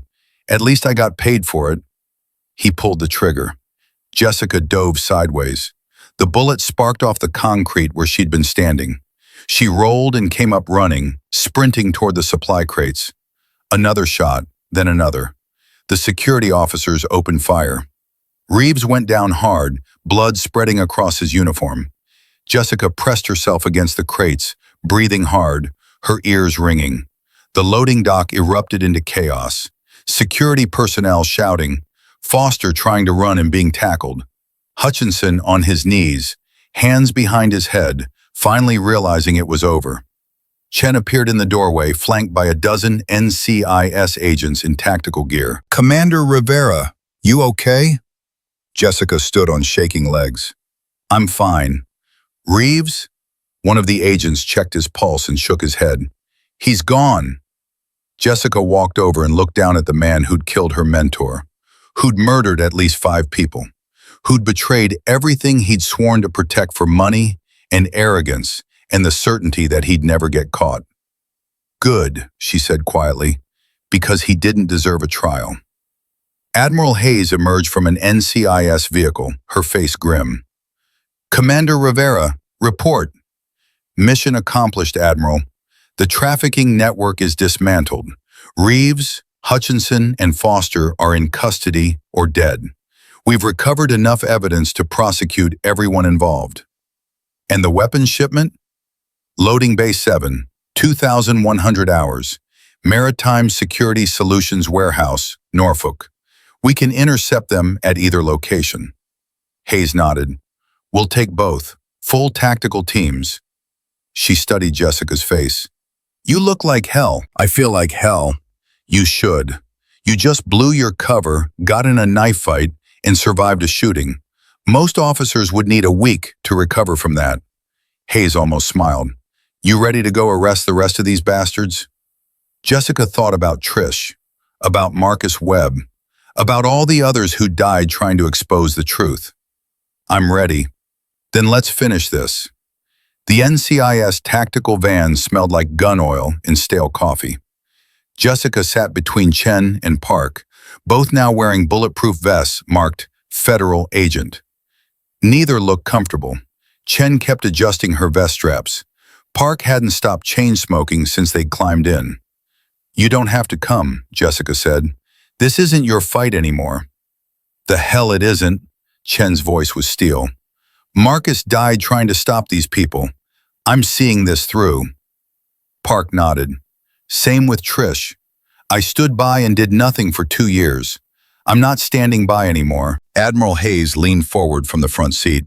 At least I got paid for it. He pulled the trigger. Jessica dove sideways. The bullet sparked off the concrete where she'd been standing. She rolled and came up running, sprinting toward the supply crates. Another shot, then another. The security officers opened fire. Reeves went down hard, blood spreading across his uniform. Jessica pressed herself against the crates, breathing hard, her ears ringing. The loading dock erupted into chaos. Security personnel shouting, Foster trying to run and being tackled. Hutchinson on his knees, hands behind his head, finally realizing it was over. Chen appeared in the doorway, flanked by a dozen NCIS agents in tactical gear. Commander Rivera, you okay? Jessica stood on shaking legs. I'm fine. Reeves? One of the agents checked his pulse and shook his head. He's gone. Jessica walked over and looked down at the man who'd killed her mentor, who'd murdered at least 5 people, who'd betrayed everything he'd sworn to protect for money and arrogance and the certainty that he'd never get caught. Good, she said quietly, because he didn't deserve a trial. Admiral Hayes emerged from an NCIS vehicle, her face grim. Commander Rivera, report. Mission accomplished, Admiral. The trafficking network is dismantled. Reeves, Hutchinson, and Foster are in custody or dead. We've recovered enough evidence to prosecute everyone involved. And the weapons shipment? Loading Bay 7, 2,100 hours. Maritime Security Solutions Warehouse, Norfolk. We can intercept them at either location. Hayes nodded. We'll take both. Full tactical teams. She studied Jessica's face. You look like hell. I feel like hell. You should. You just blew your cover, got in a knife fight, and survived a shooting. Most officers would need a week to recover from that. Hayes almost smiled. You ready to go arrest the rest of these bastards? Jessica thought about Trish, about Marcus Webb, about all the others who died trying to expose the truth. I'm ready. Then let's finish this. The NCIS tactical van smelled like gun oil and stale coffee. Jessica sat between Chen and Park, both now wearing bulletproof vests marked Federal Agent. Neither looked comfortable. Chen kept adjusting her vest straps. Park hadn't stopped chain smoking since they'd climbed in. You don't have to come, Jessica said. This isn't your fight anymore. The hell it isn't, Chen's voice was steel. Marcus died trying to stop these people. I'm seeing this through. Park nodded. Same with Trish. I stood by and did nothing for 2 years. I'm not standing by anymore. Admiral Hayes leaned forward from the front seat.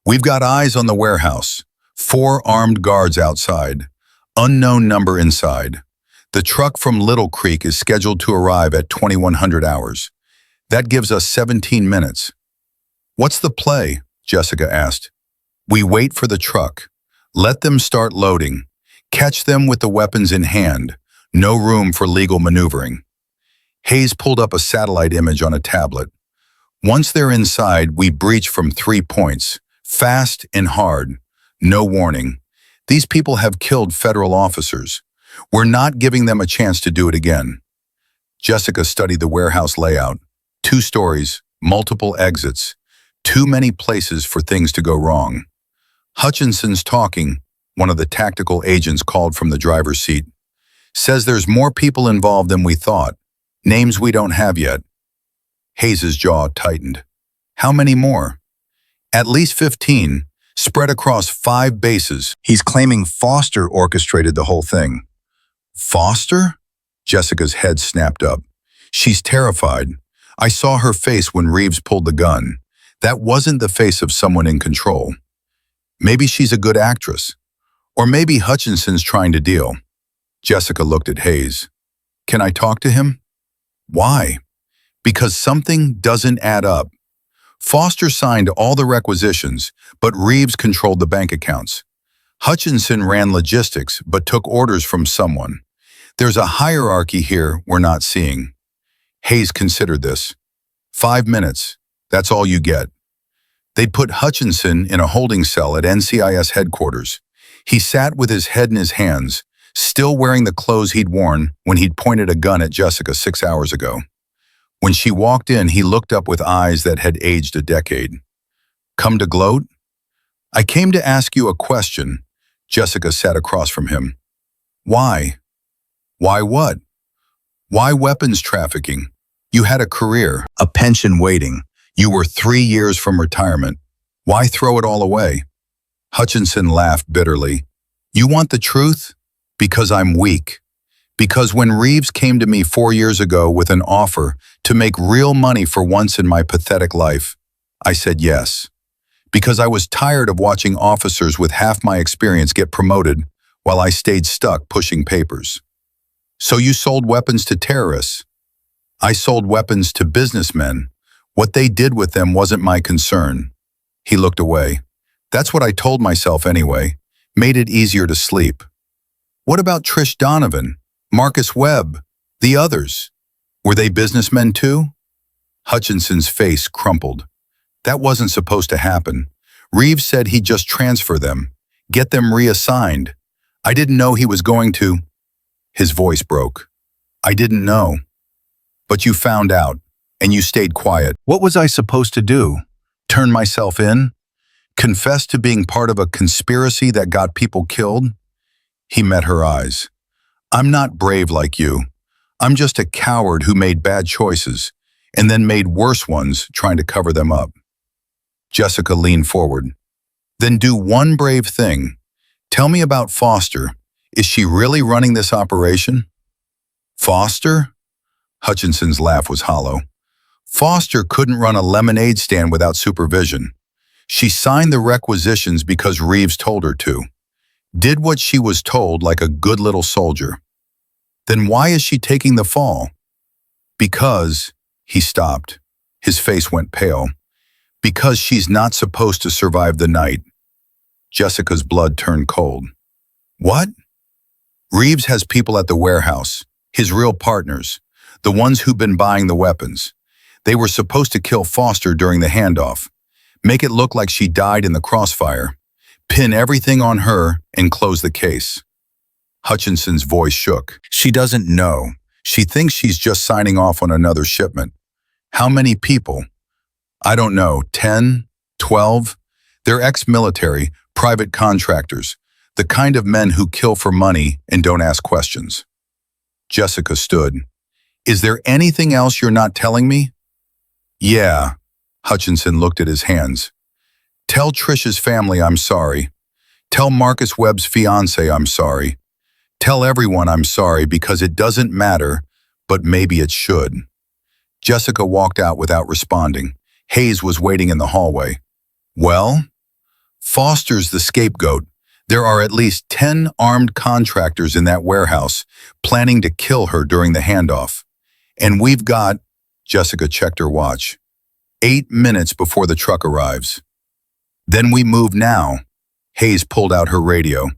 We've got eyes on the warehouse. 4 armed guards outside. Unknown number inside. The truck from Little Creek is scheduled to arrive at 2100 hours. That gives us 17 minutes. What's the play? Jessica asked. We wait for the truck. Let them start loading. Catch them with the weapons in hand. No room for legal maneuvering. Hayes pulled up a satellite image on a tablet. Once they're inside, we breach from 3 points. Fast and hard. No warning. These people have killed federal officers. We're not giving them a chance to do it again. Jessica studied the warehouse layout. 2 stories, multiple exits. Too many places for things to go wrong. Hutchinson's talking, one of the tactical agents called from the driver's seat. Says there's more people involved than we thought. Names we don't have yet. Hayes' jaw tightened. How many more? At least 15, spread across 5 bases. He's claiming Foster orchestrated the whole thing. Foster? Jessica's head snapped up. She's terrified. I saw her face when Reeves pulled the gun. That wasn't the face of someone in control. Maybe she's a good actress. Or maybe Hutchinson's trying to deal. Jessica looked at Hayes. Can I talk to him? Why? Because something doesn't add up. Foster signed all the requisitions, but Reeves controlled the bank accounts. Hutchinson ran logistics, but took orders from someone. There's a hierarchy here we're not seeing. Hayes considered this. 5 minutes. That's all you get. They'd put Hutchinson in a holding cell at NCIS headquarters. He sat with his head in his hands, still wearing the clothes he'd worn when he'd pointed a gun at Jessica 6 hours ago. When she walked in, he looked up with eyes that had aged a decade. Come to gloat? I came to ask you a question. Jessica sat across from him. Why? Why what? Why weapons trafficking? You had a career, a pension waiting. You were 3 years from retirement. Why throw it all away? Hutchinson laughed bitterly. You want the truth? Because I'm weak. Because when Reeves came to me 4 years ago with an offer to make real money for once in my pathetic life, I said yes. Because I was tired of watching officers with half my experience get promoted while I stayed stuck pushing papers. So you sold weapons to terrorists. I sold weapons to businessmen. What they did with them wasn't my concern. He looked away. That's what I told myself anyway. Made it easier to sleep. What about Trish Donovan, Marcus Webb, the others? Were they businessmen too? Hutchinson's face crumpled. That wasn't supposed to happen. Reeves said he'd just transfer them, get them reassigned. I didn't know he was going to. His voice broke. I didn't know. But you found out, and you stayed quiet. What was I supposed to do? Turn myself in? Confess to being part of a conspiracy that got people killed? He met her eyes. I'm not brave like you. I'm just a coward who made bad choices and then made worse ones trying to cover them up. Jessica leaned forward. Then do one brave thing. Tell me about Foster. Is she really running this operation? Foster? Hutchinson's laugh was hollow. Foster couldn't run a lemonade stand without supervision. She signed the requisitions because Reeves told her to. Did what she was told like a good little soldier. Then why is she taking the fall? Because, he stopped. His face went pale. Because she's not supposed to survive the night. Jessica's blood turned cold. What? Reeves has people at the warehouse, his real partners, the ones who've been buying the weapons. They were supposed to kill Foster during the handoff, make it look like she died in the crossfire, pin everything on her and close the case. Hutchinson's voice shook. She doesn't know. She thinks she's just signing off on another shipment. How many people? I don't know, 10, 12? They're ex-military, private contractors, the kind of men who kill for money and don't ask questions. Jessica stood. Is there anything else you're not telling me? Yeah. Hutchinson looked at his hands. Tell Trish's family I'm sorry. Tell Marcus Webb's fiance I'm sorry. Tell everyone I'm sorry because it doesn't matter, but maybe it should. Jessica walked out without responding. Hayes was waiting in the hallway. Well? Foster's the scapegoat. There are at least 10 armed contractors in that warehouse planning to kill her during the handoff. And we've got, Jessica checked her watch, 8 minutes before the truck arrives. Then we move now. Hayes pulled out her radio.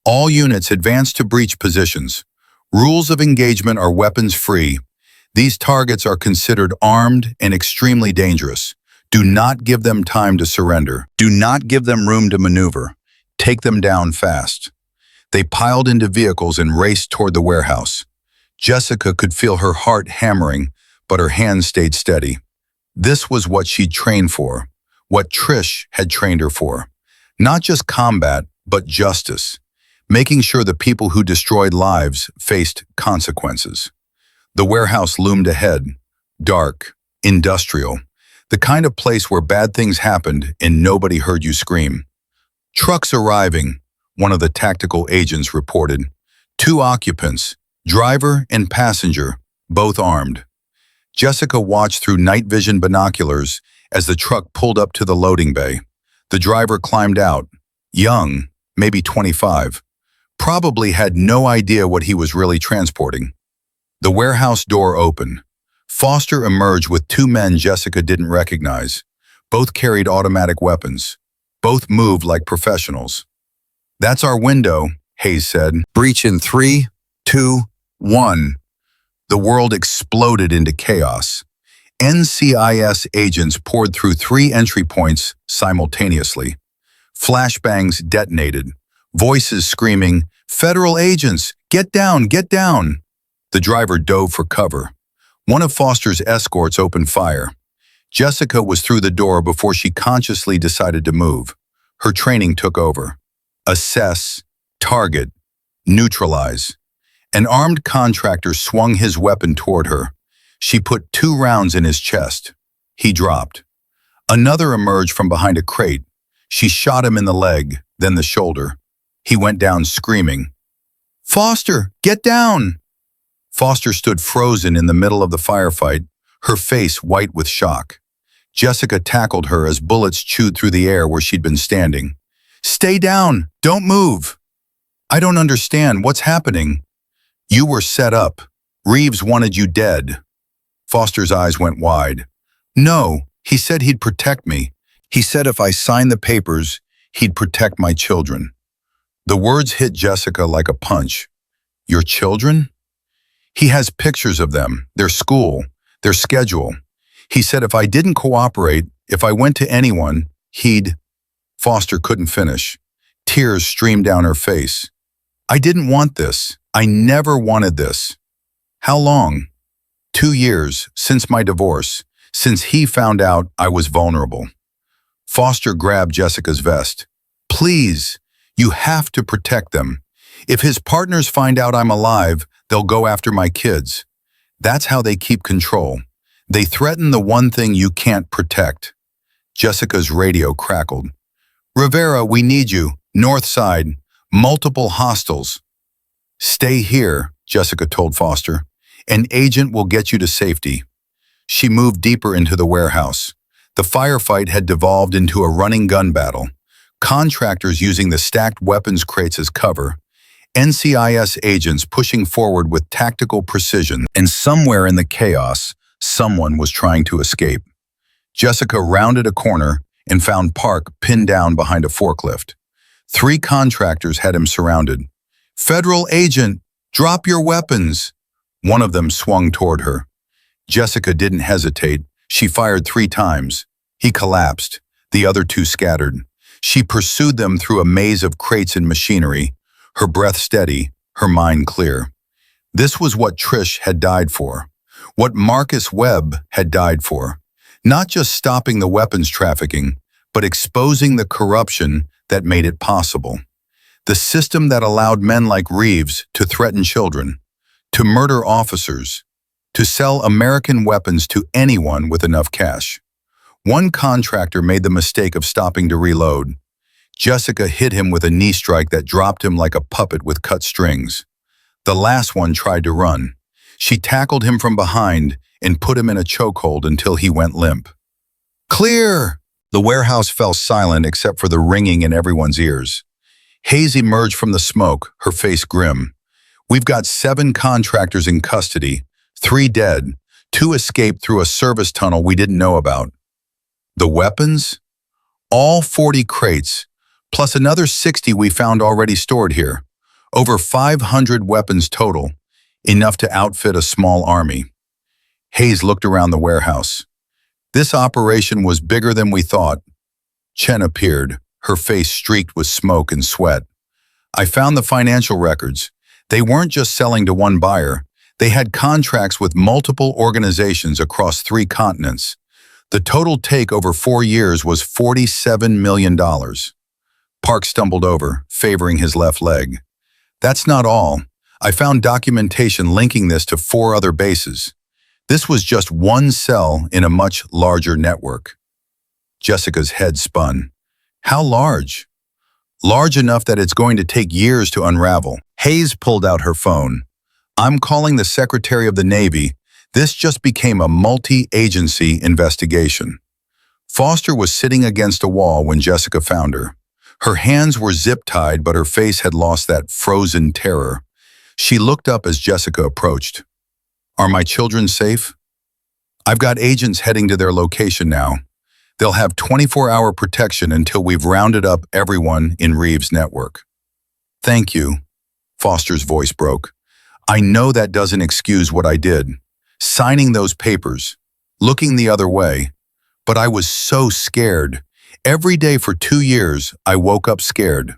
All units advance to breach positions. Rules of engagement are weapons-free. These targets are considered armed and extremely dangerous. Do not give them time to surrender. Do not give them room to maneuver. Take them down fast. They piled into vehicles and raced toward the warehouse. Jessica could feel her heart hammering, but her hands stayed steady. This was what she'd trained for, what Trish had trained her for. Not just combat, but justice, making sure the people who destroyed lives faced consequences. The warehouse loomed ahead, dark, industrial, the kind of place where bad things happened and nobody heard you scream. Trucks arriving, one of the tactical agents reported. 2 occupants, driver and passenger, both armed. Jessica watched through night vision binoculars as the truck pulled up to the loading bay. The driver climbed out, young, maybe 25, probably had no idea what he was really transporting. The warehouse door opened. Foster emerged with 2 men Jessica didn't recognize. Both carried automatic weapons. Both moved like professionals. That's our window, Hayes said. Breach in 3, 2, 1. The world exploded into chaos. NCIS agents poured through 3 entry points simultaneously. Flashbangs detonated. Voices screaming, "Federal agents, get down, get down!" The driver dove for cover. One of Foster's escorts opened fire. Jessica was through the door before she consciously decided to move. Her training took over. Assess, target, neutralize. An armed contractor swung his weapon toward her. She put 2 rounds in his chest. He dropped. Another emerged from behind a crate. She shot him in the leg, then the shoulder. He went down screaming. "Foster, get down!" Foster stood frozen in the middle of the firefight, her face white with shock. Jessica tackled her as bullets chewed through the air where she'd been standing. "Stay down! Don't move!" "I don't understand. What's happening?" "You were set up. Reeves wanted you dead." Foster's eyes went wide. "No, he said he'd protect me. He said if I signed the papers, he'd protect my children." The words hit Jessica like a punch. "Your children?" "He has pictures of them, their school, their schedule. He said if I didn't cooperate, if I went to anyone, he'd..." Foster couldn't finish. Tears streamed down her face. "I didn't want this. I never wanted this." "How long?" 2 years, since my divorce, since he found out I was vulnerable." Foster grabbed Jessica's vest. "Please, you have to protect them. If his partners find out I'm alive, they'll go after my kids. That's how they keep control. They threaten the one thing you can't protect." Jessica's radio crackled. "Rivera, we need you. North side. Multiple hostiles." "Stay here," Jessica told Foster. "An agent will get you to safety." She moved deeper into the warehouse. The firefight had devolved into a running gun battle. Contractors using the stacked weapons crates as cover. NCIS agents pushing forward with tactical precision. And somewhere in the chaos, someone was trying to escape. Jessica rounded a corner and found Park pinned down behind a forklift. 3 contractors had him surrounded. "Federal agent, drop your weapons!" One of them swung toward her. Jessica didn't hesitate. She fired 3 times. He collapsed. The other 2 scattered. She pursued them through a maze of crates and machinery, her breath steady, her mind clear. This was what Trish had died for, what Marcus Webb had died for. Not just stopping the weapons trafficking, but exposing the corruption that made it possible. The system that allowed men like Reeves to threaten children, to murder officers, to sell American weapons to anyone with enough cash. One contractor made the mistake of stopping to reload. Jessica hit him with a knee strike that dropped him like a puppet with cut strings. The last one tried to run. She tackled him from behind and put him in a chokehold until he went limp. "Clear!" The warehouse fell silent except for the ringing in everyone's ears. Hayes emerged from the smoke, her face grim. "We've got 7 contractors in custody, 3 dead, 2 escaped through a service tunnel we didn't know about." The weapons? All 40 crates, plus another 60 we found already stored here. Over 500 weapons total, enough to outfit a small army. Hayes looked around the warehouse. This operation was bigger than we thought. Chen appeared, her face streaked with smoke and sweat. "I found the financial records. They weren't just selling to one buyer. They had contracts with multiple organizations across 3 continents. The total take over 4 years was $47 million. Park stumbled over, favoring his left leg. "That's not all. I found documentation linking this to 4 other bases. This was just one cell in a much larger network." Jessica's head spun. "How large?" "Large enough that it's going to take years to unravel." Hayes pulled out her phone. "I'm calling the Secretary of the Navy. This just became a multi-agency investigation." Foster was sitting against a wall when Jessica found her. Her hands were zip-tied, but her face had lost that frozen terror. She looked up as Jessica approached. "Are my children safe?" "I've got agents heading to their location now. They'll have 24-hour protection until we've rounded up everyone in Reeves' network." "Thank you." Foster's voice broke. "I know that doesn't excuse what I did. Signing those papers, looking the other way. But I was so scared. Every day for 2 years, I woke up scared."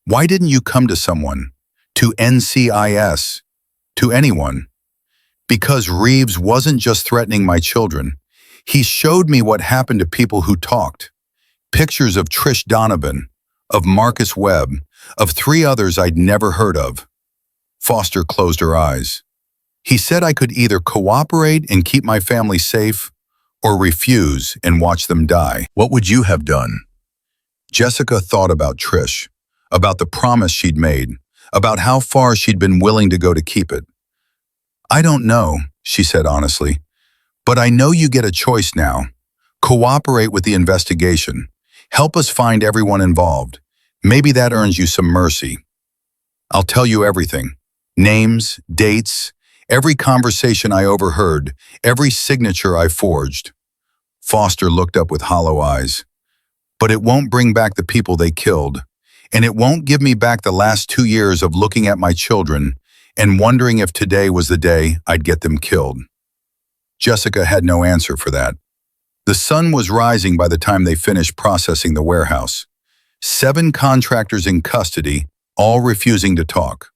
"Why didn't you come to someone? To NCIS? To anyone?" "Because Reeves wasn't just threatening my children. He showed me what happened to people who talked. Pictures of Trish Donovan, of Marcus Webb, of 3 others I'd never heard of." Foster closed her eyes. "He said I could either cooperate and keep my family safe, or refuse and watch them die. What would you have done?" Jessica thought about Trish, about the promise she'd made, about how far she'd been willing to go to keep it. "I don't know," she said honestly, "but I know you get a choice now. Cooperate with the investigation. Help us find everyone involved. Maybe that earns you some mercy. I'll tell you everything. Names, dates, every conversation I overheard, every signature I forged." Foster looked up with hollow eyes. "But it won't bring back the people they killed, and it won't give me back the last 2 years of looking at my children and wondering if today was the day I'd get them killed." Jessica had no answer for that. The sun was rising by the time they finished processing the warehouse. 7 contractors in custody, all refusing to talk.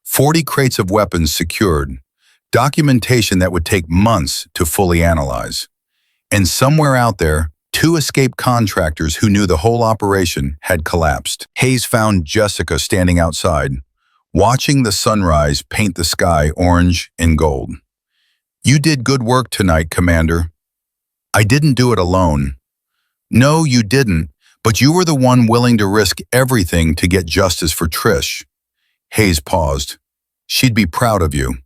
40 crates of weapons secured. Documentation that would take months to fully analyze. And somewhere out there, 2 escaped contractors who knew the whole operation had collapsed. Hayes found Jessica standing outside, watching the sunrise paint the sky orange and gold. "You did good work tonight, Commander." "I didn't do it alone." "No, you didn't, but you were the one willing to risk everything to get justice for Trish." Hayes paused. "She'd be proud of you."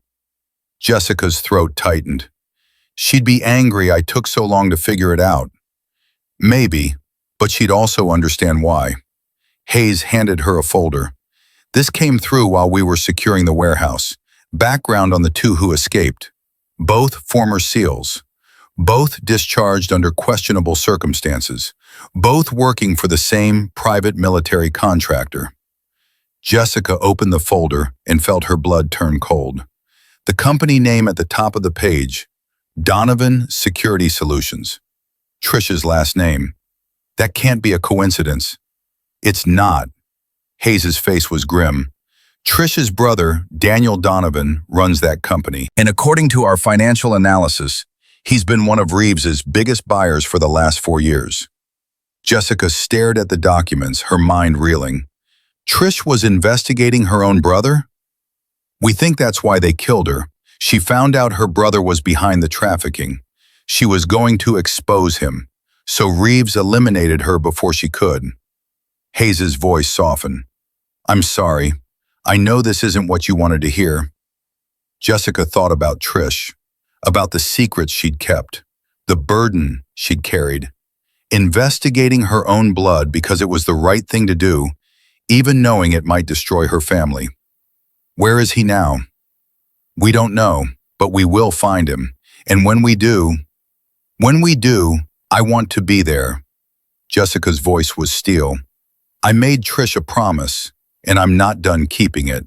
Jessica's throat tightened. "She'd be angry I took so long to figure it out." "Maybe, but she'd also understand why." Hayes handed her a folder. "This came through while we were securing the warehouse. Background on the 2 who escaped. Both former SEALs. both discharged under questionable circumstances, both working for the same private military contractor. Jessica opened the folder and felt her blood turn cold. The company name at the top of the page, Donovan Security Solutions. Trish's last name. That can't be a coincidence. It's not. Hayes's face was grim. Trish's brother, Daniel Donovan, runs that company. And according to our financial analysis, he's been one of Reeves's biggest buyers for the last 4 years. Jessica stared at the documents, her mind reeling. Trish was investigating her own brother? We think that's why they killed her. She found out her brother was behind the trafficking. She was going to expose him, so Reeves eliminated her before she could. Hayes's voice softened. I'm sorry. I know this isn't what you wanted to hear. Jessica thought about Trish, about the secrets she'd kept, the burden she'd carried, investigating her own blood because it was the right thing to do, even knowing it might destroy her family. Where is he now? We don't know, but we will find him. And when we do, I want to be there. Jessica's voice was steel. I made Trish a promise, and I'm not done keeping it.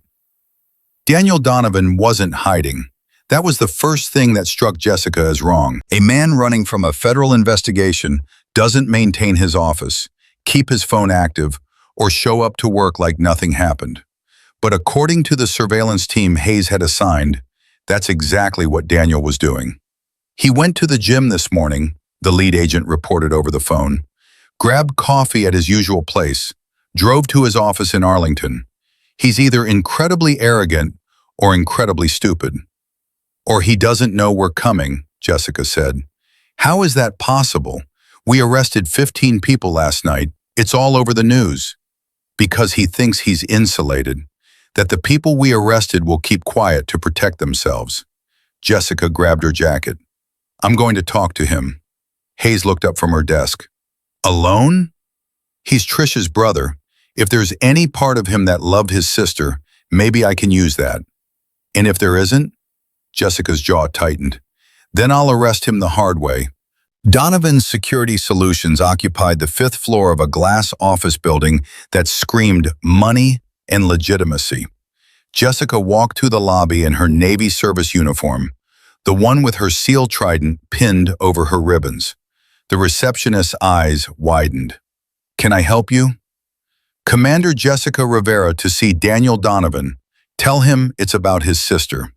Daniel Donovan wasn't hiding. That was the first thing that struck Jessica as wrong. A man running from a federal investigation doesn't maintain his office, keep his phone active, or show up to work like nothing happened. But according to the surveillance team Hayes had assigned, that's exactly what Daniel was doing. He went to the gym this morning, the lead agent reported over the phone, grabbed coffee at his usual place, drove to his office in Arlington. He's either incredibly arrogant or incredibly stupid. Or he doesn't know we're coming, Jessica said. How is that possible? We arrested 15 people last night. It's all over the news. Because he thinks he's insulated, that the people we arrested will keep quiet to protect themselves. Jessica grabbed her jacket. I'm going to talk to him. Hayes looked up from her desk. Alone? He's Trish's brother. If there's any part of him that loved his sister, maybe I can use that. And if there isn't? Jessica's jaw tightened. Then I'll arrest him the hard way. Donovan's Security Solutions occupied the 5th floor of a glass office building that screamed money and legitimacy. Jessica walked to the lobby in her Navy service uniform, the one with her SEAL trident pinned over her ribbons. The receptionist's eyes widened. Can I help you? Commander Jessica Rivera to see Daniel Donovan. Tell him it's about his sister.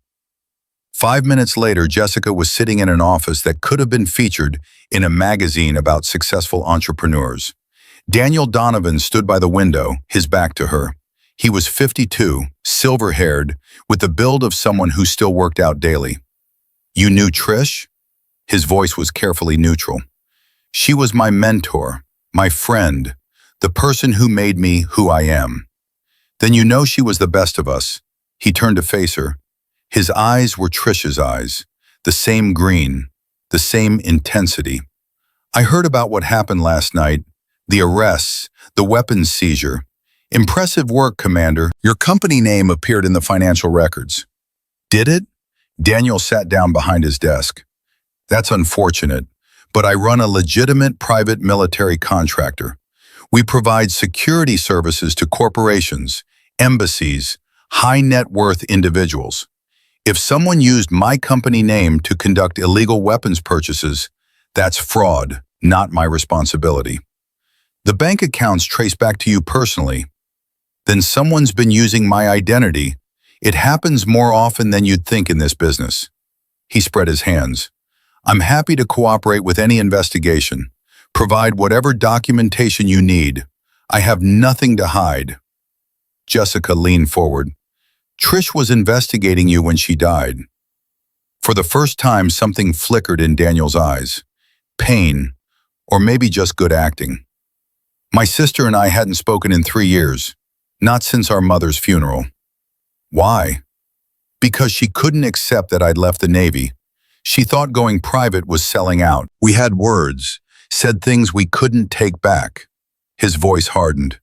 5 minutes later, Jessica was sitting in an office that could have been featured in a magazine about successful entrepreneurs. Daniel Donovan stood by the window, his back to her. He was 52, silver-haired, with the build of someone who still worked out daily. You knew Trish? His voice was carefully neutral. She was my mentor, my friend, the person who made me who I am. Then you know she was the best of us. He turned to face her. His eyes were Trish's eyes, the same green, the same intensity. I heard about what happened last night, the arrests, the weapons seizure. Impressive work, Commander. Your company name appeared in the financial records. Did it? Daniel sat down behind his desk. That's unfortunate, but I run a legitimate private military contractor. We provide security services to corporations, embassies, high net worth individuals. If someone used my company name to conduct illegal weapons purchases, that's fraud, not my responsibility. The bank accounts trace back to you personally. Then someone's been using my identity. It happens more often than you'd think in this business. He spread his hands. I'm happy to cooperate with any investigation. Provide whatever documentation you need. I have nothing to hide. Jessica leaned forward. Trish was investigating you when she died. For the first time, something flickered in Daniel's eyes. Pain, or maybe just good acting. My sister and I hadn't spoken in 3 years, not since our mother's funeral. Why? Because she couldn't accept that I'd left the Navy. She thought going private was selling out. We had words, said things we couldn't take back. His voice hardened.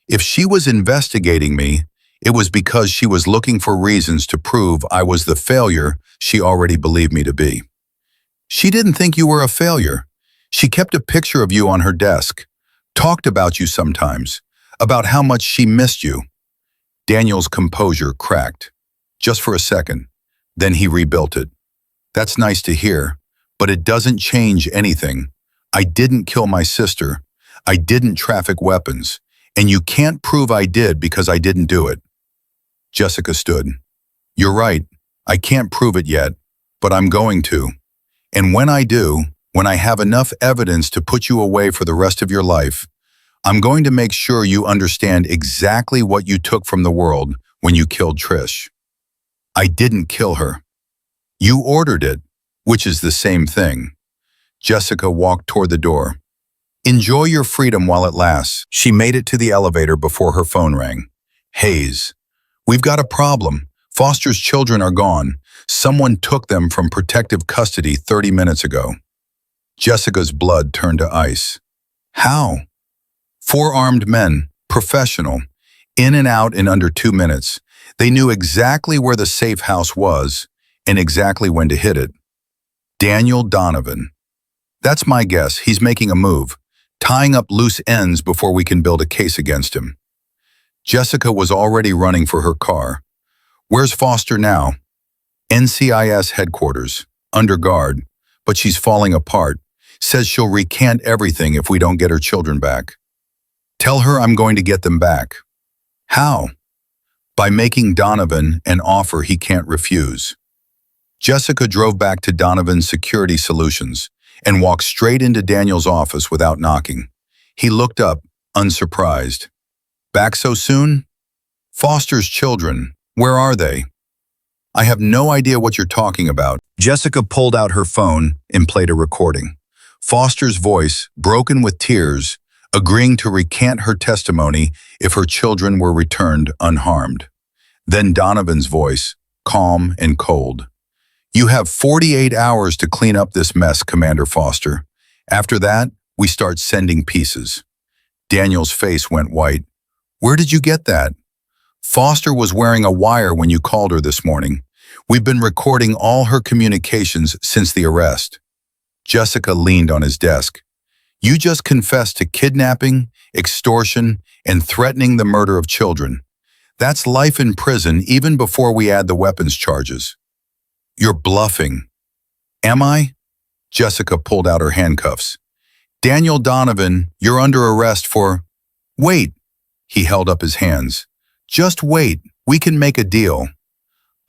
If she was investigating me, it was because she was looking for reasons to prove I was the failure she already believed me to be. She didn't think you were a failure. She kept a picture of you on her desk, talked about you sometimes, about how much she missed you. Daniel's composure cracked, just for a second. Then he rebuilt it. That's nice to hear, but it doesn't change anything. I didn't kill my sister. I didn't traffic weapons. And you can't prove I did because I didn't do it. Jessica stood. You're right. I can't prove it yet, but I'm going to. And when I do, when I have enough evidence to put you away for the rest of your life, I'm going to make sure you understand exactly what you took from the world when you killed Trish. I didn't kill her. You ordered it, which is the same thing. Jessica walked toward the door. Enjoy your freedom while it lasts. She made it to the elevator before her phone rang. Hayes. We've got a problem. Foster's children are gone. Someone took them from protective custody 30 minutes ago. Jessica's blood turned to ice. How? 4 armed men, professional, in and out in under 2 minutes. They knew exactly where the safe house was and exactly when to hit it. Daniel Donovan. That's my guess. He's making a move, tying up loose ends before we can build a case against him. Jessica was already running for her car. Where's Foster now? NCIS headquarters, under guard, but she's falling apart. Says she'll recant everything if we don't get her children back. Tell her I'm going to get them back. How? By making Donovan an offer he can't refuse. Jessica drove back to Donovan's Security Solutions and walked straight into Daniel's office without knocking. He looked up, unsurprised. Back so soon? Foster's children, where are they? I have no idea what you're talking about. Jessica pulled out her phone and played a recording. Foster's voice, broken with tears, agreeing to recant her testimony if her children were returned unharmed. Then Donovan's voice, calm and cold. You have 48 hours to clean up this mess, Commander Foster. After that, we start sending pieces. Daniel's face went white. Where did you get that? Foster was wearing a wire when you called her this morning. We've been recording all her communications since the arrest. Jessica leaned on his desk. You just confessed to kidnapping, extortion, and threatening the murder of children. That's life in prison even before we add the weapons charges. You're bluffing. Am I? Jessica pulled out her handcuffs. Daniel Donovan, you're under arrest for… Wait. He held up his hands. Just wait. We can make a deal.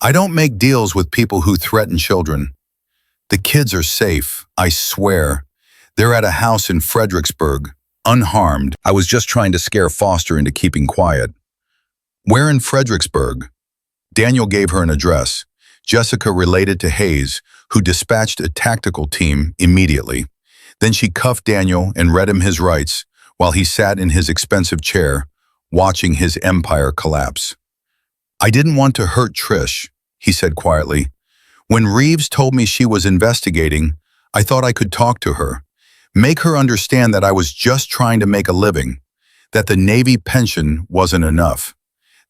I don't make deals with people who threaten children. The kids are safe, I swear. They're at a house in Fredericksburg, unharmed. I was just trying to scare Foster into keeping quiet. Where in Fredericksburg? Daniel gave her an address. Jessica related to Hayes, who dispatched a tactical team immediately. Then she cuffed Daniel and read him his rights while he sat in his expensive chair, watching his empire collapse. I didn't want to hurt Trish, he said quietly. When Reeves told me she was investigating, I thought I could talk to her, make her understand that I was just trying to make a living, that the Navy pension wasn't enough,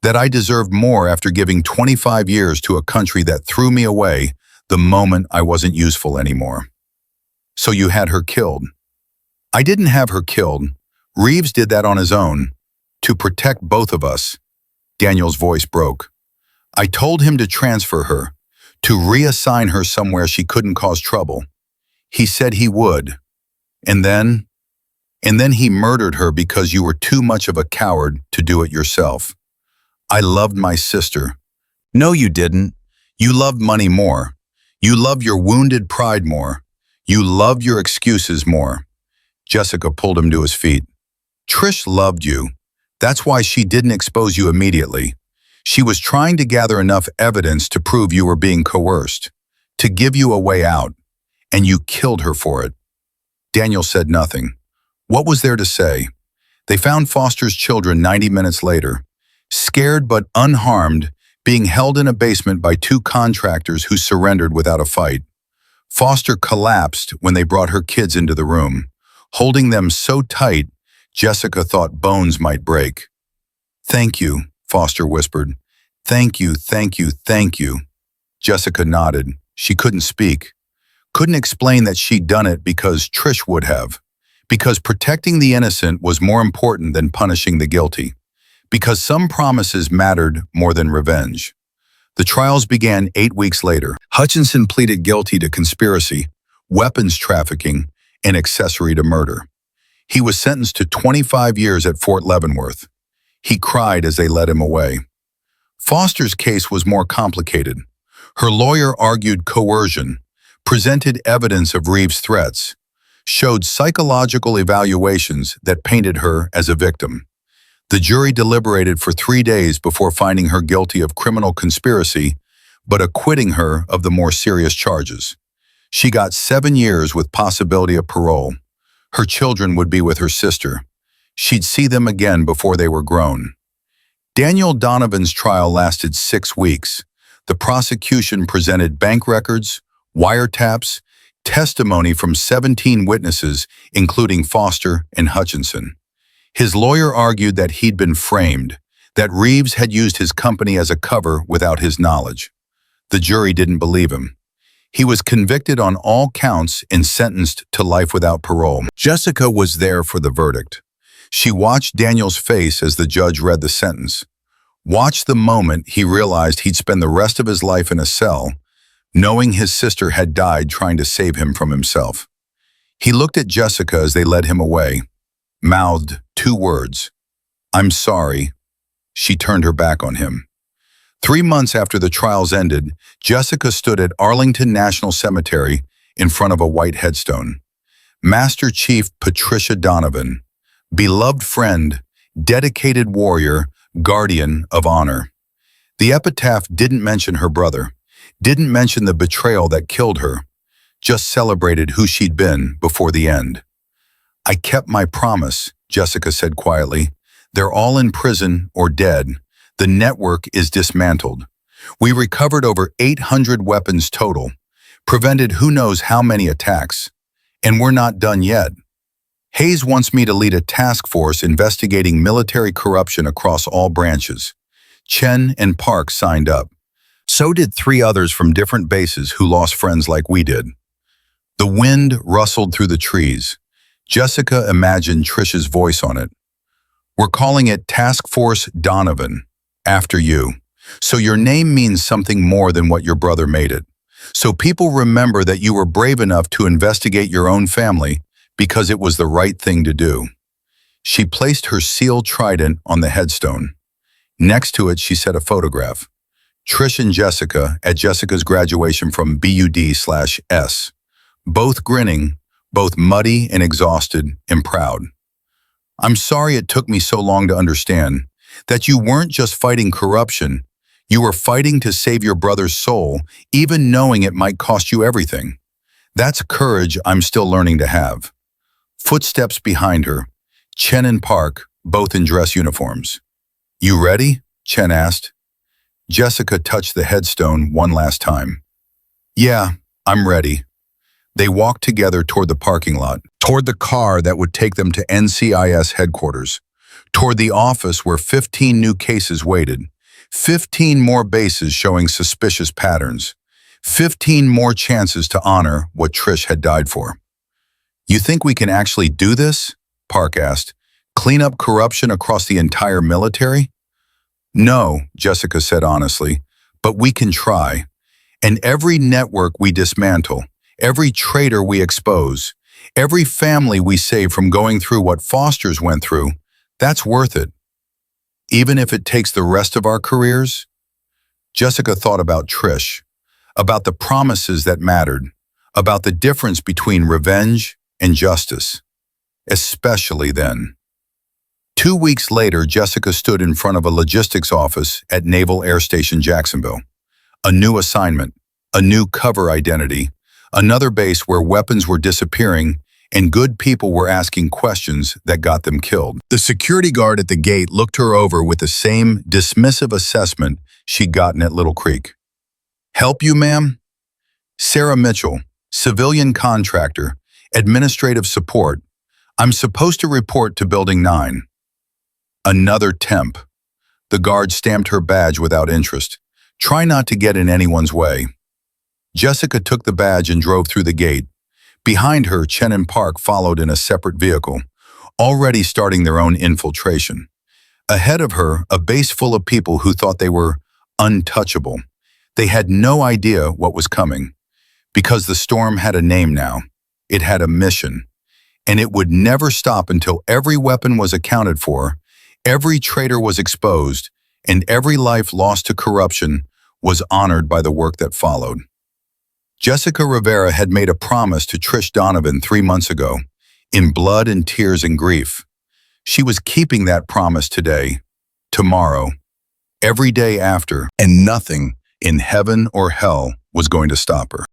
that I deserved more after giving 25 years to a country that threw me away the moment I wasn't useful anymore. So you had her killed. I didn't have her killed. Reeves did that on his own, to protect both of us. Daniel's voice broke. I told him to transfer her, to reassign her somewhere she couldn't cause trouble. He said he would. And then he murdered her because you were too much of a coward to do it yourself. I loved my sister. No, you didn't. You loved money more. You loved your wounded pride more. You loved your excuses more. Jessica pulled him to his feet. Trish loved you. That's why she didn't expose you immediately. She was trying to gather enough evidence to prove you were being coerced, to give you a way out, and you killed her for it. Daniel said nothing. What was there to say? They found Foster's children 90 minutes later, scared but unharmed, being held in a basement by 2 contractors who surrendered without a fight. Foster collapsed when they brought her kids into the room, holding them so tight Jessica thought bones might break. Thank you, Foster whispered. Thank you, thank you, thank you. Jessica nodded. She couldn't speak. Couldn't explain that she'd done it because Trish would have. Because protecting the innocent was more important than punishing the guilty. Because some promises mattered more than revenge. The trials began 8 weeks later. Hutchinson pleaded guilty to conspiracy, weapons trafficking, and accessory to murder. He was sentenced to 25 years at Fort Leavenworth. He cried as they led him away. Foster's case was more complicated. Her lawyer argued coercion, presented evidence of Reeves' threats, showed psychological evaluations that painted her as a victim. The jury deliberated for 3 days before finding her guilty of criminal conspiracy, but acquitting her of the more serious charges. She got 7 years with possibility of parole. Her children would be with her sister. She'd see them again before they were grown. Daniel Donovan's trial lasted 6 weeks. The prosecution presented bank records, wiretaps, testimony from 17 witnesses, including Foster and Hutchinson. His lawyer argued that he'd been framed, that Reeves had used his company as a cover without his knowledge. The jury didn't believe him. He was convicted on all counts and sentenced to life without parole. Jessica was there for the verdict. She watched Daniel's face as the judge read the sentence. Watched the moment he realized he'd spend the rest of his life in a cell, knowing his sister had died trying to save him from himself. He looked at Jessica as they led him away, mouthed 2 words, "I'm sorry." She turned her back on him. 3 months after the trials ended, Jessica stood at Arlington National Cemetery in front of a white headstone. Master Chief Patricia Donovan, beloved friend, dedicated warrior, guardian of honor. The epitaph didn't mention her brother, didn't mention the betrayal that killed her, just celebrated who she'd been before the end. "I kept my promise," Jessica said quietly. "They're all in prison or dead. The network is dismantled. We recovered over 800 weapons total, prevented who knows how many attacks, and we're not done yet. Hayes wants me to lead a task force investigating military corruption across all branches." Chen and Park signed up. So did 3 others from different bases who lost friends like we did. The wind rustled through the trees. Jessica imagined Trish's voice on it. "We're calling it Task Force Donovan, after you. So your name means something more than what your brother made it. So people remember that you were brave enough to investigate your own family because it was the right thing to do." She placed her sealed trident on the headstone. Next to it, she set a photograph. Trish and Jessica at Jessica's graduation from BUD/S. Both grinning, both muddy and exhausted and proud. "I'm sorry it took me so long to understand that you weren't just fighting corruption, you were fighting to save your brother's soul, even knowing it might cost you everything. That's courage I'm still learning to have." Footsteps behind her. Chen and Park, both in dress uniforms. "You ready?" Chen asked. Jessica touched the headstone one last time. "Yeah, I'm ready." They walked together toward the parking lot, toward the car that would take them to NCIS headquarters, toward the office where 15 new cases waited, 15 more bases showing suspicious patterns, 15 more chances to honor what Trish had died for. "You think we can actually do this?" Park asked. "Clean up corruption across the entire military?" "No," Jessica said honestly, "but we can try. And every network we dismantle, every traitor we expose, every family we save from going through what Foster's went through, that's worth it. Even if it takes the rest of our careers?" Jessica thought about Trish, about the promises that mattered, about the difference between revenge and justice, especially then. 2 weeks later, Jessica stood in front of a logistics office at Naval Air Station Jacksonville. A new assignment, a new cover identity, another base where weapons were disappearing and good people were asking questions that got them killed. The security guard at the gate looked her over with the same dismissive assessment she'd gotten at Little Creek. "Help you, ma'am?" "Sarah Mitchell, civilian contractor, administrative support. I'm supposed to report to Building 9. "Another temp." The guard stamped her badge without interest. "Try not to get in anyone's way." Jessica took the badge and drove through the gate. Behind her, Chen and Park followed in a separate vehicle, already starting their own infiltration. Ahead of her, a base full of people who thought they were untouchable. They had no idea what was coming, because the storm had a name now. It had a mission, and it would never stop until every weapon was accounted for, every traitor was exposed, and every life lost to corruption was honored by the work that followed. Jessica Rivera had made a promise to Trish Donovan 3 months ago, in blood and tears and grief. She was keeping that promise today, tomorrow, every day after, and nothing in heaven or hell was going to stop her.